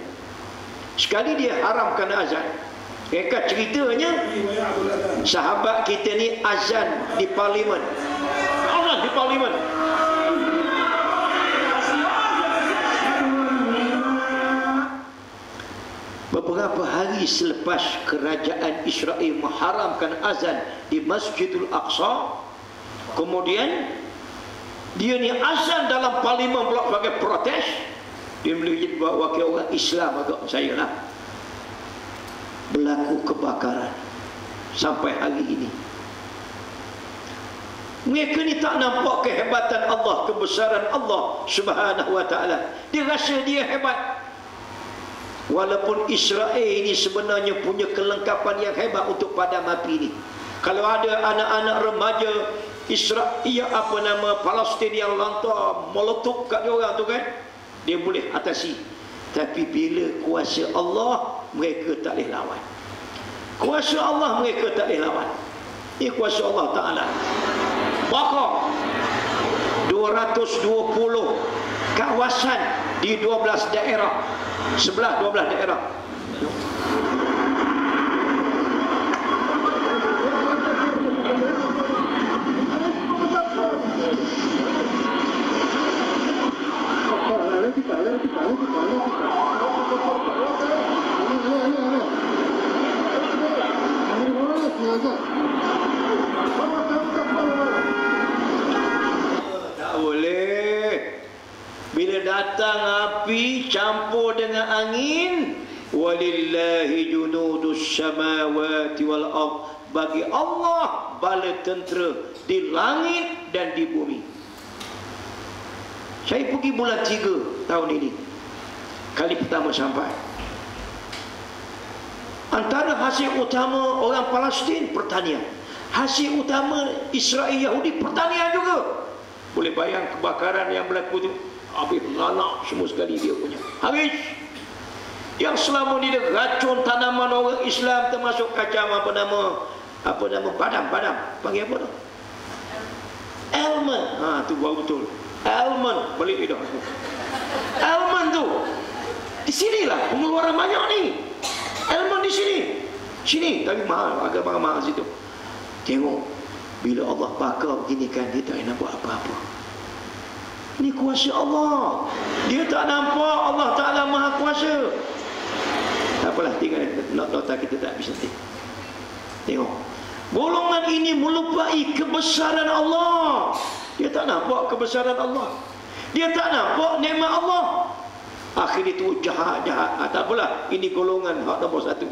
Sekali dia haramkan azan. Mereka ceritanya sahabat kita ni azan di parlimen. Azan di parlimen. Beberapa hari selepas kerajaan Israel mengharamkan azan di Masjidul Aqsa, kemudian dia ni azan dalam parlimen pula sebagai protes. Dia boleh jadi wakil orang Islam agak saya lah. Berlaku kebakaran sampai hari ini. Mereka ni tak nampak kehebatan Allah, kebesaran Allah Subhanahu wa ta'ala. Dia rasa dia hebat. Walaupun Israel ini sebenarnya punya kelengkapan yang hebat untuk padam api ni. Kalau ada anak-anak remaja Israel, Palestin yang lantar meletup kat dia orang tu kan, dia boleh atasi. Tapi bila kuasa Allah, mereka tak boleh lawan. Kuasa Allah mereka tak boleh lawan. Ini kuasa Allah Ta'ala. Bakar 220 kawasan di 12 daerah. Sebelah 12 daerah. Tak boleh. Bila datang api campur dengan angin, walillahi junudus samawati wal ard, bagi Allah bala tentera di langit dan di bumi. Saya pergi bulan 3 tahun ini, kali pertama sampai. Antara hasil utama orang Palestin, pertanian. Hasil utama Israel Yahudi, pertanian juga. Boleh bayang kebakaran yang berlaku tu. Habis lanak semua sekali dia punya. Habis. Yang selama ni dia racun tanaman orang Islam, termasuk kacang apa nama padam. Panggil apa tu? Almond. Ha, tu baru betul. Almond, balik lidah. Almond tu. Di sinilah pengeluaran banyak ni. Almond di sini. Sini, tapi mahal, agak mahal situ. Tengok, bila Allah bakar begini kan, dia tak nak buat apa-apa. Ini kuasa Allah. Dia tak nampak Allah Ta'ala Maha Kuasa. Tak apalah, tinggal nota kita tak habis nanti. Tengok, golongan ini melupai kebesaran Allah. Dia tak nampak kebesaran Allah. Dia tak nampak nikmat Allah. Akhir itu jahat. Tak apalah, ini golongan hak nombor 1.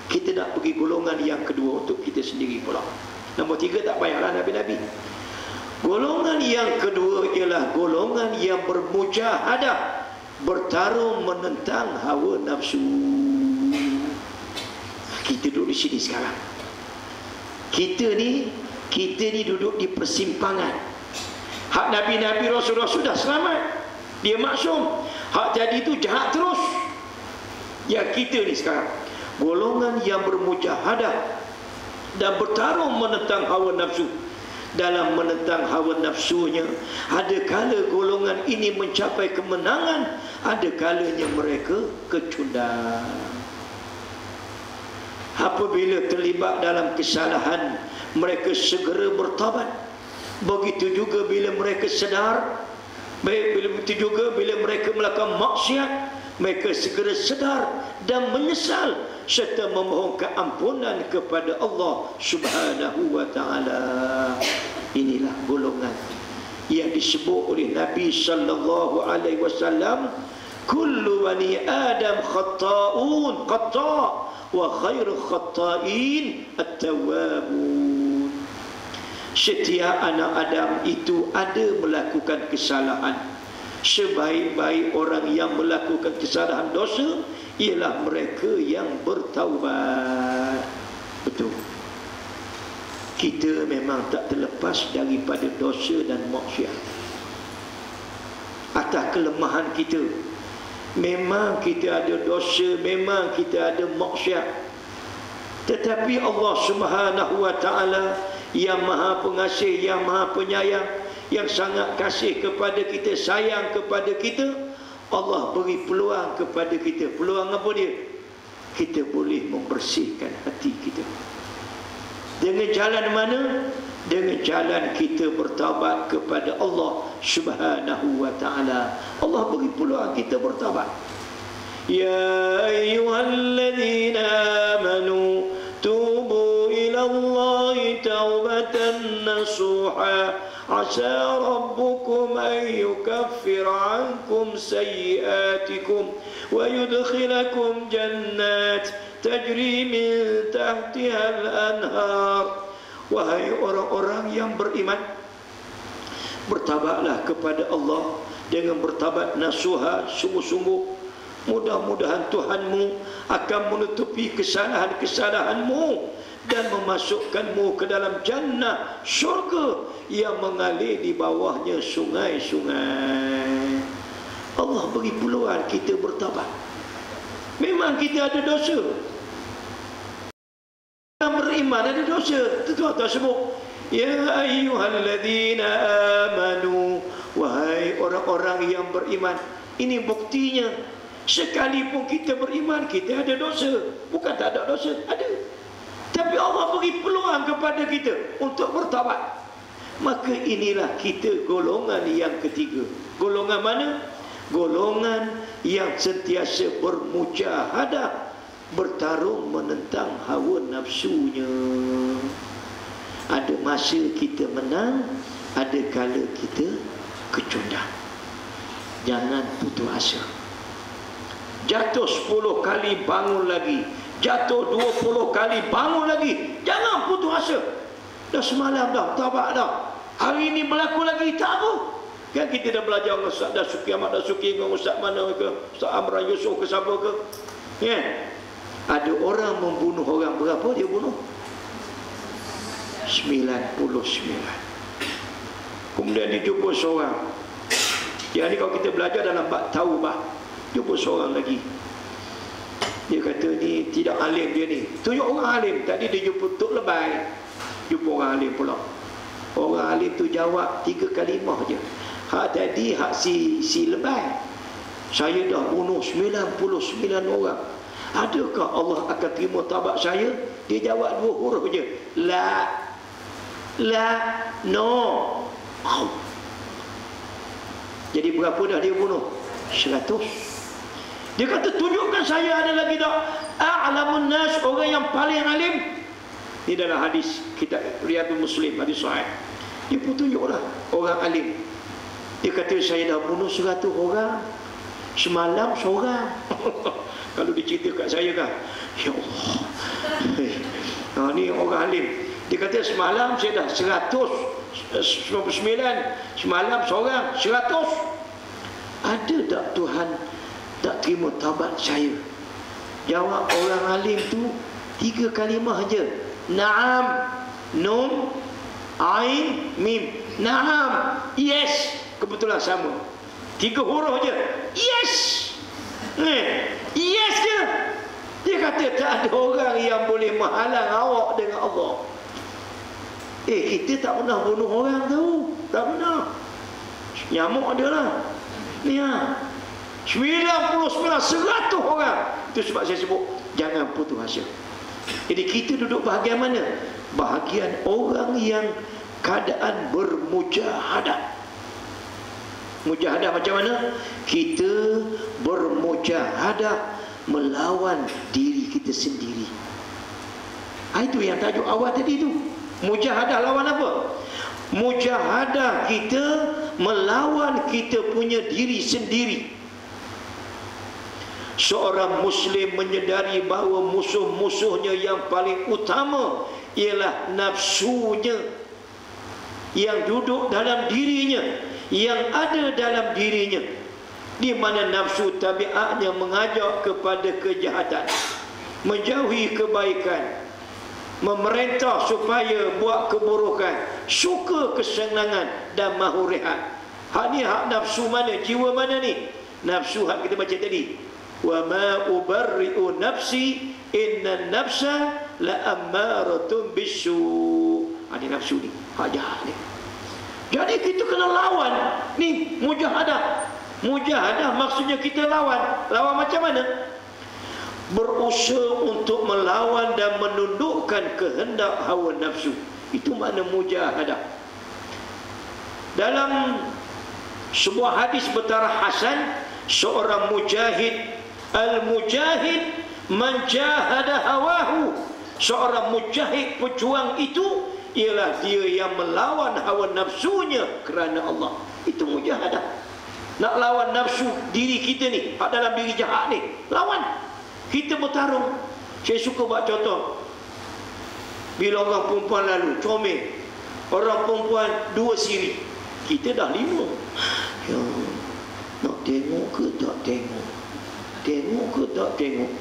Kita nak pergi golongan yang kedua untuk kita sendiri pula. Nombor 3 tak payahlah Nabi-Nabi. Golongan yang kedua ialah golongan yang bermujahadah, bertarung menentang hawa nafsu. Kita duduk di sini sekarang. Kita ni duduk di persimpangan. Hak Nabi-Nabi Rasul-Rasul dah selamat, dia maksum. Hak jadi tu jahat terus. Yang kita ni sekarang, golongan yang bermujahadah dan bertarung menentang hawa nafsu. Dalam menentang hawa nafsunya, ada kala golongan ini mencapai kemenangan, ada kalanya mereka kecundang. Apabila terlibat dalam kesalahan, mereka segera bertaubat. Begitu juga bila mereka sedar, begitu juga bila mereka melakukan maksiat, mereka segera sedar dan menyesal serta memohon ampunan kepada Allah Subhanahu wa ta'ala. Inilah golongan yang disebut oleh Nabi sallallahu alaihi wasallam, kullu bani adam khata'un wa khairu khata'in at-tawwabun. Setiap anak Adam itu ada melakukan kesalahan. Sebaik-baik orang yang melakukan kesalahan dosa ialah mereka yang bertaubat. Betul. Kita memang tak terlepas daripada dosa dan maksiat. Atas kelemahan kita, memang kita ada dosa, memang kita ada maksiat. Tetapi Allah Subhanahu wa ta'ala yang maha pengasih, yang maha penyayang, yang sangat kasih kepada kita, sayang kepada kita, Allah beri peluang kepada kita. Peluang apa dia? Kita boleh membersihkan hati kita. Dengan jalan mana? Dengan jalan kita bertaubat kepada Allah Subhanahu wa ta'ala. Allah beri peluang kita bertaubat. Ya ayyuhalladzina amanu tubu ila Allahi taubatan nasuha asa rabbukum an yukaffira ankum sayyiatikum wa yudkhilakum jannat tajri min tahtiha al-anhar. Wahai orang-orang yang beriman, bertaubatlah kepada Allah dengan bertaubat nasuha, sungguh-sungguh. Mudah-mudahan Tuhanmu akan menutupi kesalahan-kesalahanmu dan memasukkanmu ke dalam jannah syurga yang mengalir di bawahnya sungai-sungai. Allah beri peluang kita bertaubat. Memang kita ada dosa. Orang beriman ada dosa. Itu Allah sebut, ya ayyuhalladzina amanu, wahai orang-orang yang beriman. Ini buktinya. Sekalipun kita beriman, kita ada dosa. Bukan tak ada dosa, ada. Tapi Allah beri peluang kepada kita untuk bertaubat. Maka inilah kita golongan yang ketiga. Golongan mana? Golongan yang sentiasa bermujahadah, bertarung menentang hawa nafsunya. Ada masa kita menang, ada kala kita kecundang. Jangan putus asa. Jatuh 10 kali bangun lagi, jatuh 20 kali bangun lagi. Jangan putus asa. Dah semalam dah, taubat dah, hari ini berlaku lagi, tak apa. Kan kita dah belajar dengan Ustaz Dasuki, Ahmad Dasuki, dengan Ustaz mana ke, Ustaz Amran Yusof ke siapa ke. Ya, ada orang membunuh orang, berapa dia bunuh? 99. Kemudian dia jumpa seorang. Yang ni kalau kita belajar dalam bab taubah, jumpa seorang lagi. Dia kata ni tidak alim dia ni. Tunjuk orang alim. Tadi dia jumpa Tok Lebay, jumpa orang alim pula. Orang alim tu jawab 3 kalimah je. Hak tadi hak si Lebay, saya dah bunuh 99 orang. Adakah Allah akan terima taubat saya? Dia jawab 2 huruf je. La, no. Jadi berapa dah dia bunuh? 100. Dia kata tunjukkan saya ada lagi tak a'lamun nas, orang yang paling alim. Ini dalam hadis kitab Riyadhul Muslim, hadis sahih. Dia pun tunjuklah orang alim. Dia kata saya dah bunuh 100 orang, semalam seorang. Kalau dicerita kat saya kan, ya Allah, ni orang alim. Dia kata semalam saya dah 199, semalam seorang 100. Ada tak Tuhan tak terima taubat saya? Jawab orang alim tu, 3 kalimah aja. Naam, nun, ain, mim. Naam, yes. Kebetulan sama. 3 huruf aja. Yes. Yes je. Dia kata tak ada orang yang boleh menghalang awak dengan Allah. Kita tak pernah bunuh orang tu. Tak pernah. Nyamuk ada lah. Ni lah 99, 100 orang. Itu sebab saya sebut jangan putus asa. Jadi kita duduk bahagian mana? Bahagian orang yang keadaan bermujahadah. Mujahadah macam mana? Kita bermujahadah melawan diri kita sendiri. Itu yang tajuk awal tadi tu. Mujahadah lawan apa? Mujahadah kita melawan kita punya diri sendiri. Seorang Muslim menyedari bahawa musuh-musuhnya yang paling utama ialah nafsunya, yang duduk dalam dirinya, yang ada dalam dirinya, di mana nafsu tabiatnya mengajak kepada kejahatan, menjauhi kebaikan, memerintah supaya buat keburukan, suka kesenangan dan mahu rehat. Hak ni hak nafsu mana? Jiwa mana ni? Nafsu hak kita baca tadi. Wa ma ubarri'u nafsi inna nafsa la ammaratun bisu. Ini nafsu ni, hak jahat ni. Jadi kita kena lawan ni mujahadah. Mujahadah maksudnya kita lawan. Lawan macam mana? Berusaha untuk melawan dan menundukkan kehendak hawa nafsu. Itu makna mujahadah. Dalam sebuah hadis bertaraf hasan, seorang mujahid, al-mujahid man jahada hawahu. Seorang mujahid, pejuang itu ialah dia yang melawan hawa nafsunya kerana Allah. Itu mujahadah. Nak lawan nafsu diri kita ni, hak dalam diri jahat ni, lawan. Kita bertarung. Saya suka buat contoh. Bila orang perempuan lalu comel, orang perempuan 2 siri, kita dah 5. Ya, nak tengok ke tak tengok? Tengok ke tak tengok?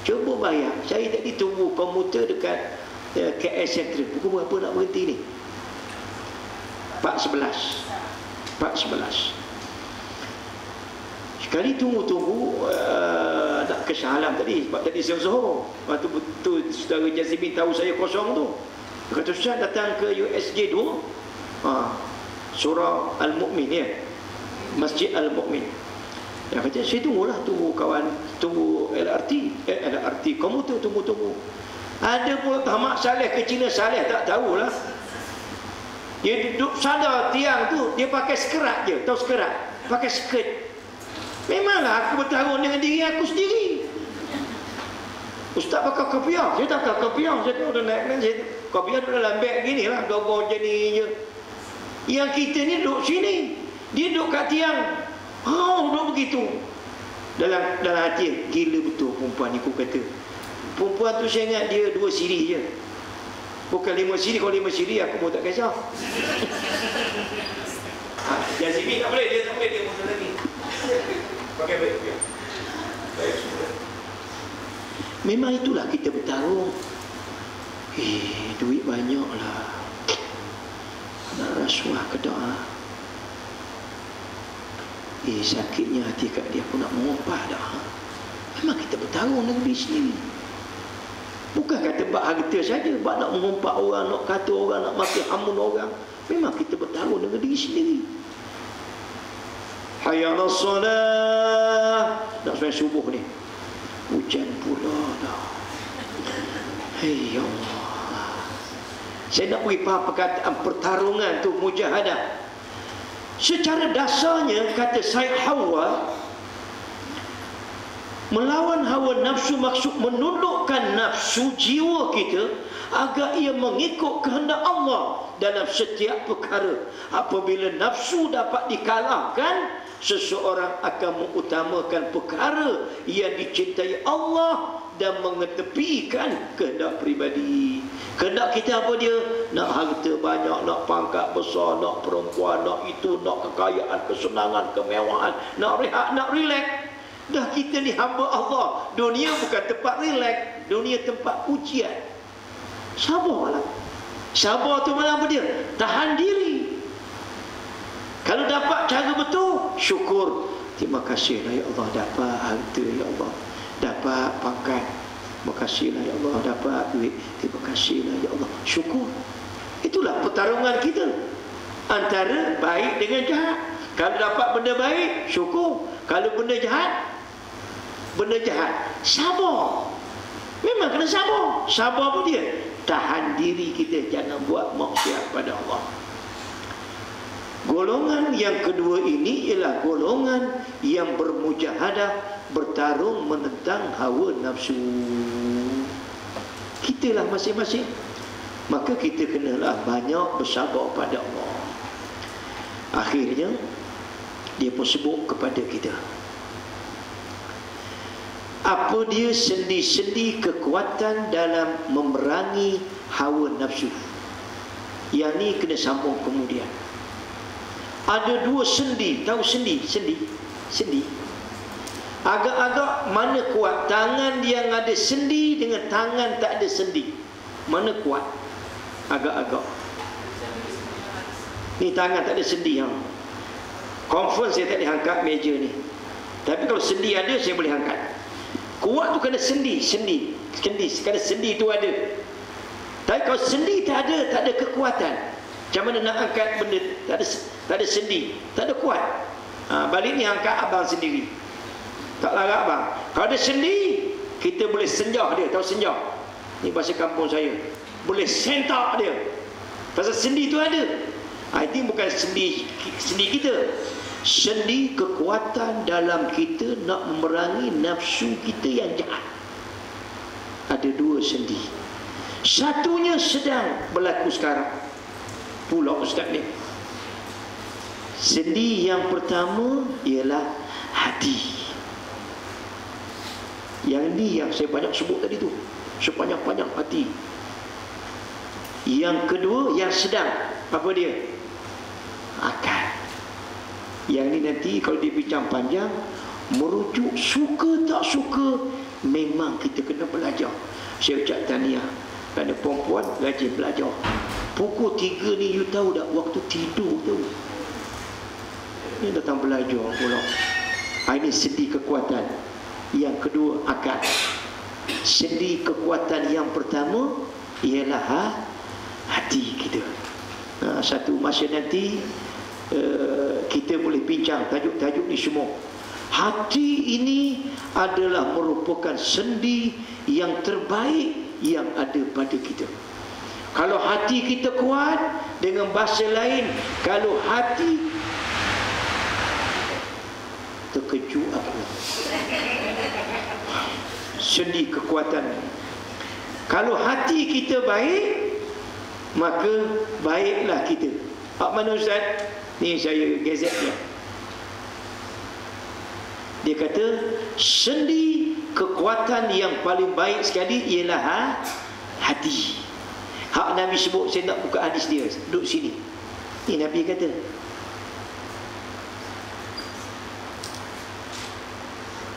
Cuba bayar. Saya tadi tunggu komuter dekat KL Central. Pukul berapa nak berhenti ni? 4.11. 4.11. Sekali tunggu-tunggu nak ke Shah Alam tadi. Sebab tadi saya Zohor. Lepas tu betul saudara Jazimin tahu saya kosong tu. Dia kata Ustaz datang ke USJ 2 Surah Al-Mu'min ya, Masjid Al-Mu'min. Dia kata saya tunggulah, tunggu kawan, tunggu LRT komuter, tunggu. Ada pun Ahmad Saleh ke Cina Saleh tak tahulah. Dia duduk sadar tiang tu, dia pakai skerat je. Tahu skerat? Pakai skirt. Memanglah aku bertarung dengan diri aku sendiri. Ustaz pakai kopiah, saya tak pakai kopiah. Saya tu dah naik kopiah tu dalam beg gini lah, dogo jadi je. Yang kita ni duduk sini, dia duduk kat tiang. Duduk begitu. Dalam hati, gila betul perempuan ni, aku kata. Perempuan tu saya ingat dia 2 siri je. Bukan 5 siri. Kalau 5 siri aku pun tak kisah. Jazimin tak boleh, dia tak boleh, dia pun lagi. Pakai baik. Memang itulah kita bertarung. Duit banyak lah. Nak rasuah ke doa. Sakitnya hati kat dia, aku nak mengupah dah. Memang kita bertarung dengan diri sendiri. Bukan kata bak harta saja, bak nak mengumpat orang, nak kata orang, nak maki hamun orang. Memang kita bertarung dengan diri sendiri. Hayya 'alas solah. Nak sampai subuh ni. Hujan pula dah. Hei ya Allah. Saya nak beri faham perkataan pertarungan tu, mujahadah. Secara dasarnya kata Said Hawa, melawan hawa nafsu maksud menundukkan nafsu jiwa kita agar ia mengikut kehendak Allah dalam setiap perkara. Apabila nafsu dapat dikalahkan, seseorang akan mengutamakan perkara yang dicintai Allah dan mengetepikan kehendak pribadi. Kehendak kita apa dia? Nak harta banyak, nak pangkat besar, nak perempuan, nak itu, nak kekayaan, kesenangan, kemewahan, nak rehat, nak relax. Dah kita ni hamba Allah. Dunia bukan tempat relax, dunia tempat ujian. Sabarlah. Sabar tu mana apa dia? Tahan diri. Kalau dapat cara betul, syukur. Terima kasihlah ya Allah dapat harta ya Allah, dapat pangkat. Terima kasihlah ya Allah dapat duit. Terima kasihlah ya Allah. Syukur. Itulah pertarungan kita antara baik dengan jahat. Kalau dapat benda baik, syukur. Kalau benda jahat, sabar. Memang kena sabar. Sabar pun dia tahan diri kita, jangan buat maksiat pada Allah. Golongan yang kedua ini ialah golongan yang bermujahadah, bertarung menentang hawa nafsu. Kitalah masing-masing. Maka kita kenalah banyak bersabar pada Allah. Akhirnya dia pun sebut kepada kita, apa dia sendi-sendi kekuatan dalam memerangi hawa nafsu. Yang ni kena sambung kemudian. Ada dua sendi. Tahu sendi? Sendi. Agak-agak mana kuat? Tangan yang ada sendi dengan tangan tak ada sendi, mana kuat? Agak-agak. Ni tangan tak ada sendi. Confirm saya tak boleh angkat meja ni. Tapi kalau sendi ada, saya boleh angkat. Kuat tu kena sendi. Kena sendi tu ada. Tapi kalau sendi tak ada kekuatan. Macam mana nak angkat benda tak ada sendi, tak ada kuat. Balik ni angkat abang sendiri, tak larat abang. Kalau ada sendi, kita boleh senjah dia. Tahu senjah? Ni bahasa kampung saya. Boleh sentak dia. Pasal sendi tu ada. Itu bukan sendi kita. Sendi kekuatan dalam kita nak memerangi nafsu kita yang jahat. Ada dua sendi. Satunya sedang berlaku sekarang. Pula ustaz ni. Sendi yang pertama ialah hati. Yang ni yang saya banyak sebut tadi tu, sepanjang-panjang hati. Yang kedua yang sedang, apa dia? Akal. Yang ni nanti kalau dibincang panjang, merujuk suka tak suka, memang kita kena belajar. Saya ucap tahniah kerana perempuan rajin belajar. Pukul 3 ni you tahu tak, waktu tidur tu ni datang belajar pula. Ini sendi kekuatan. Yang kedua akal. Sendi kekuatan yang pertama ialah hati kita. Satu masa nanti kita boleh bincang tajuk-tajuk ni semua. Hati ini adalah merupakan sendi yang terbaik yang ada pada kita. Kalau hati kita kuat, dengan bahasa lain, kalau hati terkejut aku, sendi kekuatan. Kalau hati kita baik, maka baiklah kita. Hak mana ustaz? Ni saya gazet dia. Dia kata sendi kekuatan yang paling baik sekali ialah hati. Hak Nabi sebut, saya nak buka hadis dia, duduk sini. Ni Nabi kata,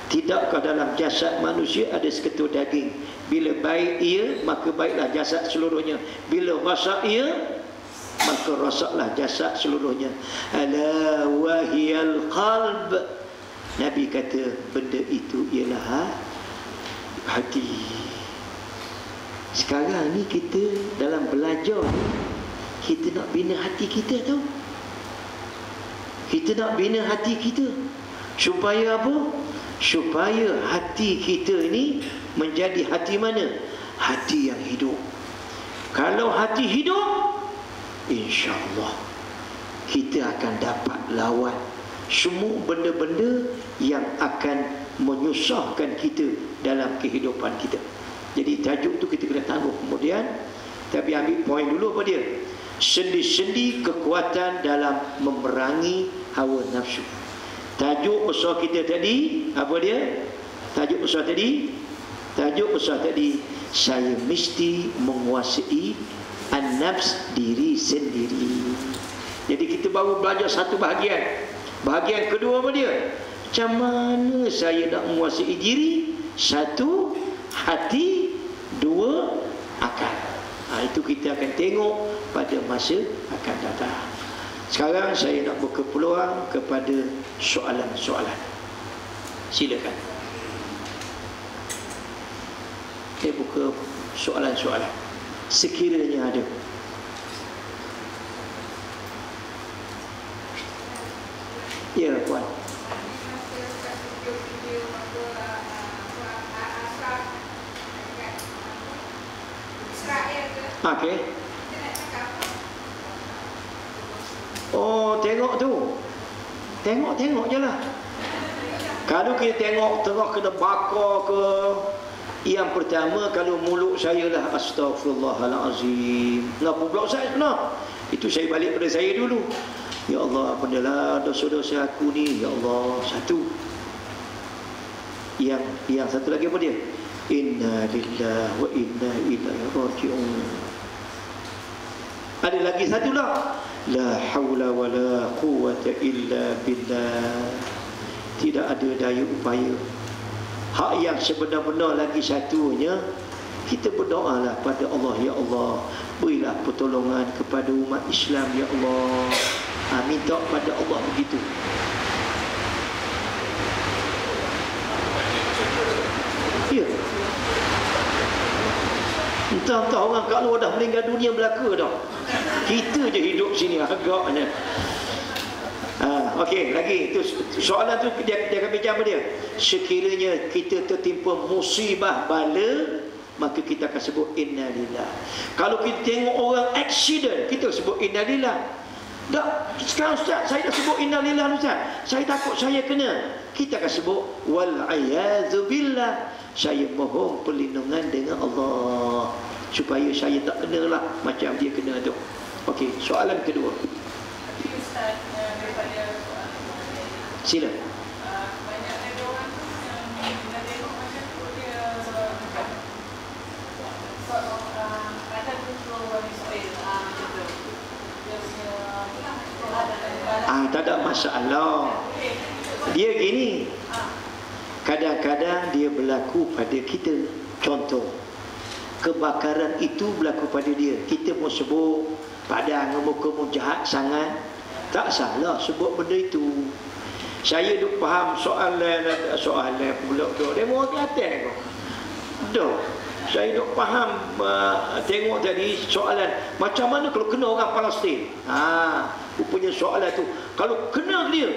tidakkah dalam jasad manusia ada seketul daging? Bila baik ia, maka baiklah jasad seluruhnya. Bila rosak ia, maka rosaklah jasad seluruhnya. Ala wahiyal qalb. Nabi kata benda itu ialah hati. Sekarang ni kita dalam belajar ni, kita nak bina hati kita tau. Kita nak bina hati kita supaya apa? Supaya hati kita ni menjadi hati mana? Hati yang hidup. Kalau hati hidup, insya-Allah kita akan dapat lawan semua benda-benda yang akan menyusahkan kita dalam kehidupan kita. Jadi tajuk tu kita kena tangguh kemudian. Tapi ambil poin dulu apa dia? Sendi-sendi kekuatan dalam memerangi hawa nafsu. Tajuk besar kita tadi, apa dia? Tajuk besar tadi, saya mesti menguasai an-nafs, diri sendiri. Jadi kita baru belajar satu bahagian. Bahagian kedua apa dia? Macam mana saya nak menguasai diri? Satu, hati. Dua, akal. Itu kita akan tengok pada masa akan datang. Sekarang saya nak buka peluang kepada soalan-soalan. Silakan. Saya buka soalan-soalan sekiranya ada. Ya, puan. Okey. Oh, tengok tu. Tengok je lah. Kalau kita tengok tengah kena bakar ke, yang pertama kalau mulut saya lah astaghfirullahalazim. Ngapa pula Ustaz pula? Itu saya balik pada saya dulu. Ya Allah, ampunilah dosa-dosa aku ni, ya Allah. Satu. Yang satu lagi apa dia? Inna lillahi wa inna ilaihi raji'un. Ada lagi satu lah. La haula wa la quwwata illa billah. Tidak ada daya upaya. Hak yang sebenar-benar lagi satunya, kita berdoalah pada Allah. Ya Allah, berilah pertolongan kepada umat Islam, ya Allah. Minta pada Allah begitu. Ya. Entah-entah orang kat luar dah meninggal dunia belaka dah. Kita je hidup sini agaknya. Okey, lagi tu soalan tu dia akan bincang apa dia? Sekiranya kita tertimpa musibah bala, maka kita akan sebut innalillah. Kalau kita tengok orang accident, kita sebut innalillah. Tak, sekarang Ustaz, saya dah sebut innalillah Ustaz. Saya takut saya kena. Kita akan sebut wal-'iyadzu billah. Saya mohon perlindungan dengan Allah supaya saya tak kenalah macam dia kena tu. Okey, soalan kedua. Ustaz, daripada sila. banyak ada orang tu yang bila tengok macam tu dia sort of ada control Bani Israel macam tu. Dia punya Tak ada masalah. Dia gini, kadang-kadang dia berlaku pada kita. Contoh, kebakaran itu berlaku pada dia. Kita pun sebut padang muka mu jahat sangat. Tak salah sebut benda itu. Saya duk faham soalan pula tu. Dia mau kelihatan kau. Dah. Saya duk faham tengok tadi soalan macam mana kalau kena orang Palestin. Rupanya soalan tu kalau kena dia.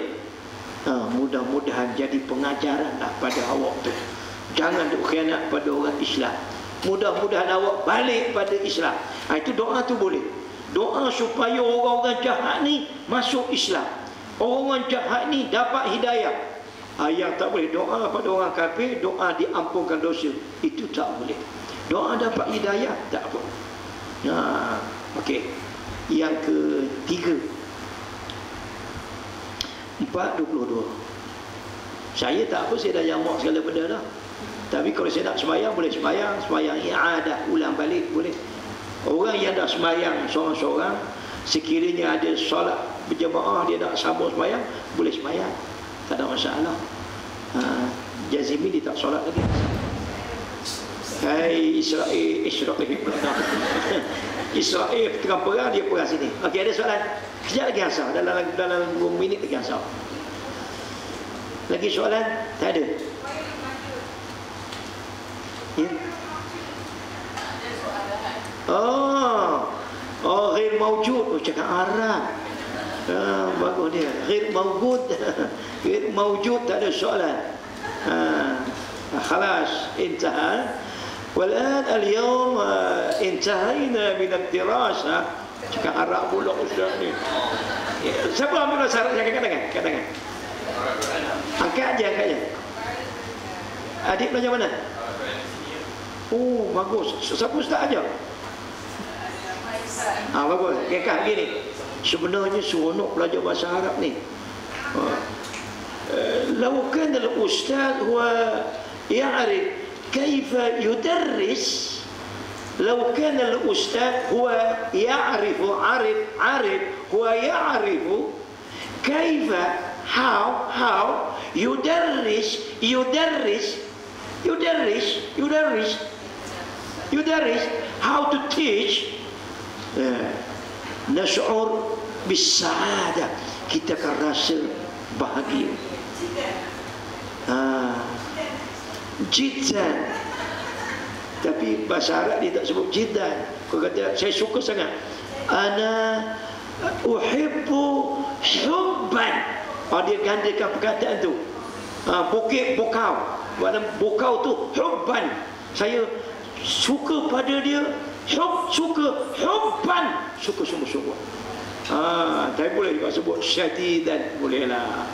Mudah-mudahan jadi pengajaran lah pada awak tu. Jangan duk khianat pada orang Islam. Mudah-mudahan awak balik pada Islam. Itu doa tu boleh. Doa supaya orang-orang jahat ni masuk Islam. Orang-orang jahat ni dapat hidayah. Yang tak boleh doa pada orang kafir, doa diampunkan dosa. Itu tak boleh. Doa dapat hidayah, tak apa. Okey. Yang ketiga. 4:22. Saya tak apa, saya dah jamak segala benda dah. Tapi kalau saya nak sembahyang, boleh sembahyang. Sembahyang i'adah, ulang balik, boleh. Orang yang dah sembahyang seorang-seorang, sekiranya ada solat berjemaah, dia nak sambung sembahyang, boleh sembahyang. Tak ada masalah. Jazimi dia tak solat lagi. Hai Israel Israel tengah perang, dia perang sini. Okey, ada soalan? Kejap lagi asal, dalam 2 minit lagi asal. Lagi soalan? Tak ada. Ya. Ghair mawjud. Cakap Arab. Bagus dia. Ghair mawjud. Ghair mawjud, tak ada soalan. Khalas, intahal. والآن اليوم انتهينا من الدراسة. Cakap Arab pula Ustaz ni. Siapa ambil syarat yang katakan? Angkat je. Adik belajar mana? Oh, bagus. Siapa Ustaz aja? Bagus. Kekah gini. Sebenarnya seronok belajar bahasa Arab ni. لو كان الأستاذ هو يعرف كيف يدرس، لو كان الأستاذ هو يعرف هو يعرف كيف how yudarris how to teach. Nash'ur bis-sa'adah, kita akan rasa bahagia. Jiddan, tapi bahasa Arab dia tak sebut jiddan. Kau kata saya suka sangat, ana uhibbu hubban. Dia gandakan perkataan tu. Bukau, makna bukau tu hubban, saya suka pada dia. Suka hubban, suka sungguh-sungguh. Tapi boleh juga sebut syadidan, bolehlah.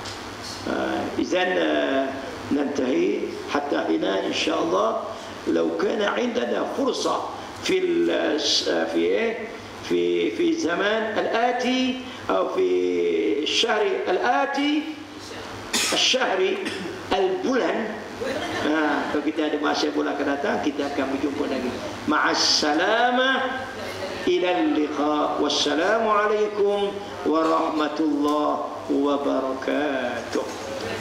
Izan nantahi hatta hina insyaallah. لو كان عندنا فرصة في زمان الآتي أو في الشهر الآتي الشهر البلن، kalau kita ada masa bulan akan datang, kita akan berjumpa lagi. Ma'assalamah, ilal liqa, wassalamu alaikum warahmatullahi wabarakatuh.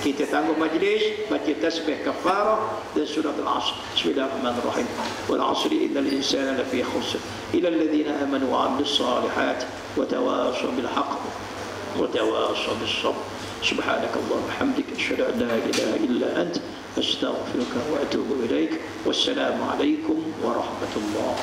Kita tangguh majlis, baca tasbih kafarah dan surah al-asr. Bismillahirrahmanirrahim. Wal 'asri innal insana lafi khusr illa alladhina amanu wa 'amilus salihat wa tawashaw bil haqq wa tawashaw bis sabr. Subhanakallahumma wa bihamdika asyhadu an la ilaha illa anta astaghfiruka wa atubu ilaik. Wassalamu alaikum warahmatullahi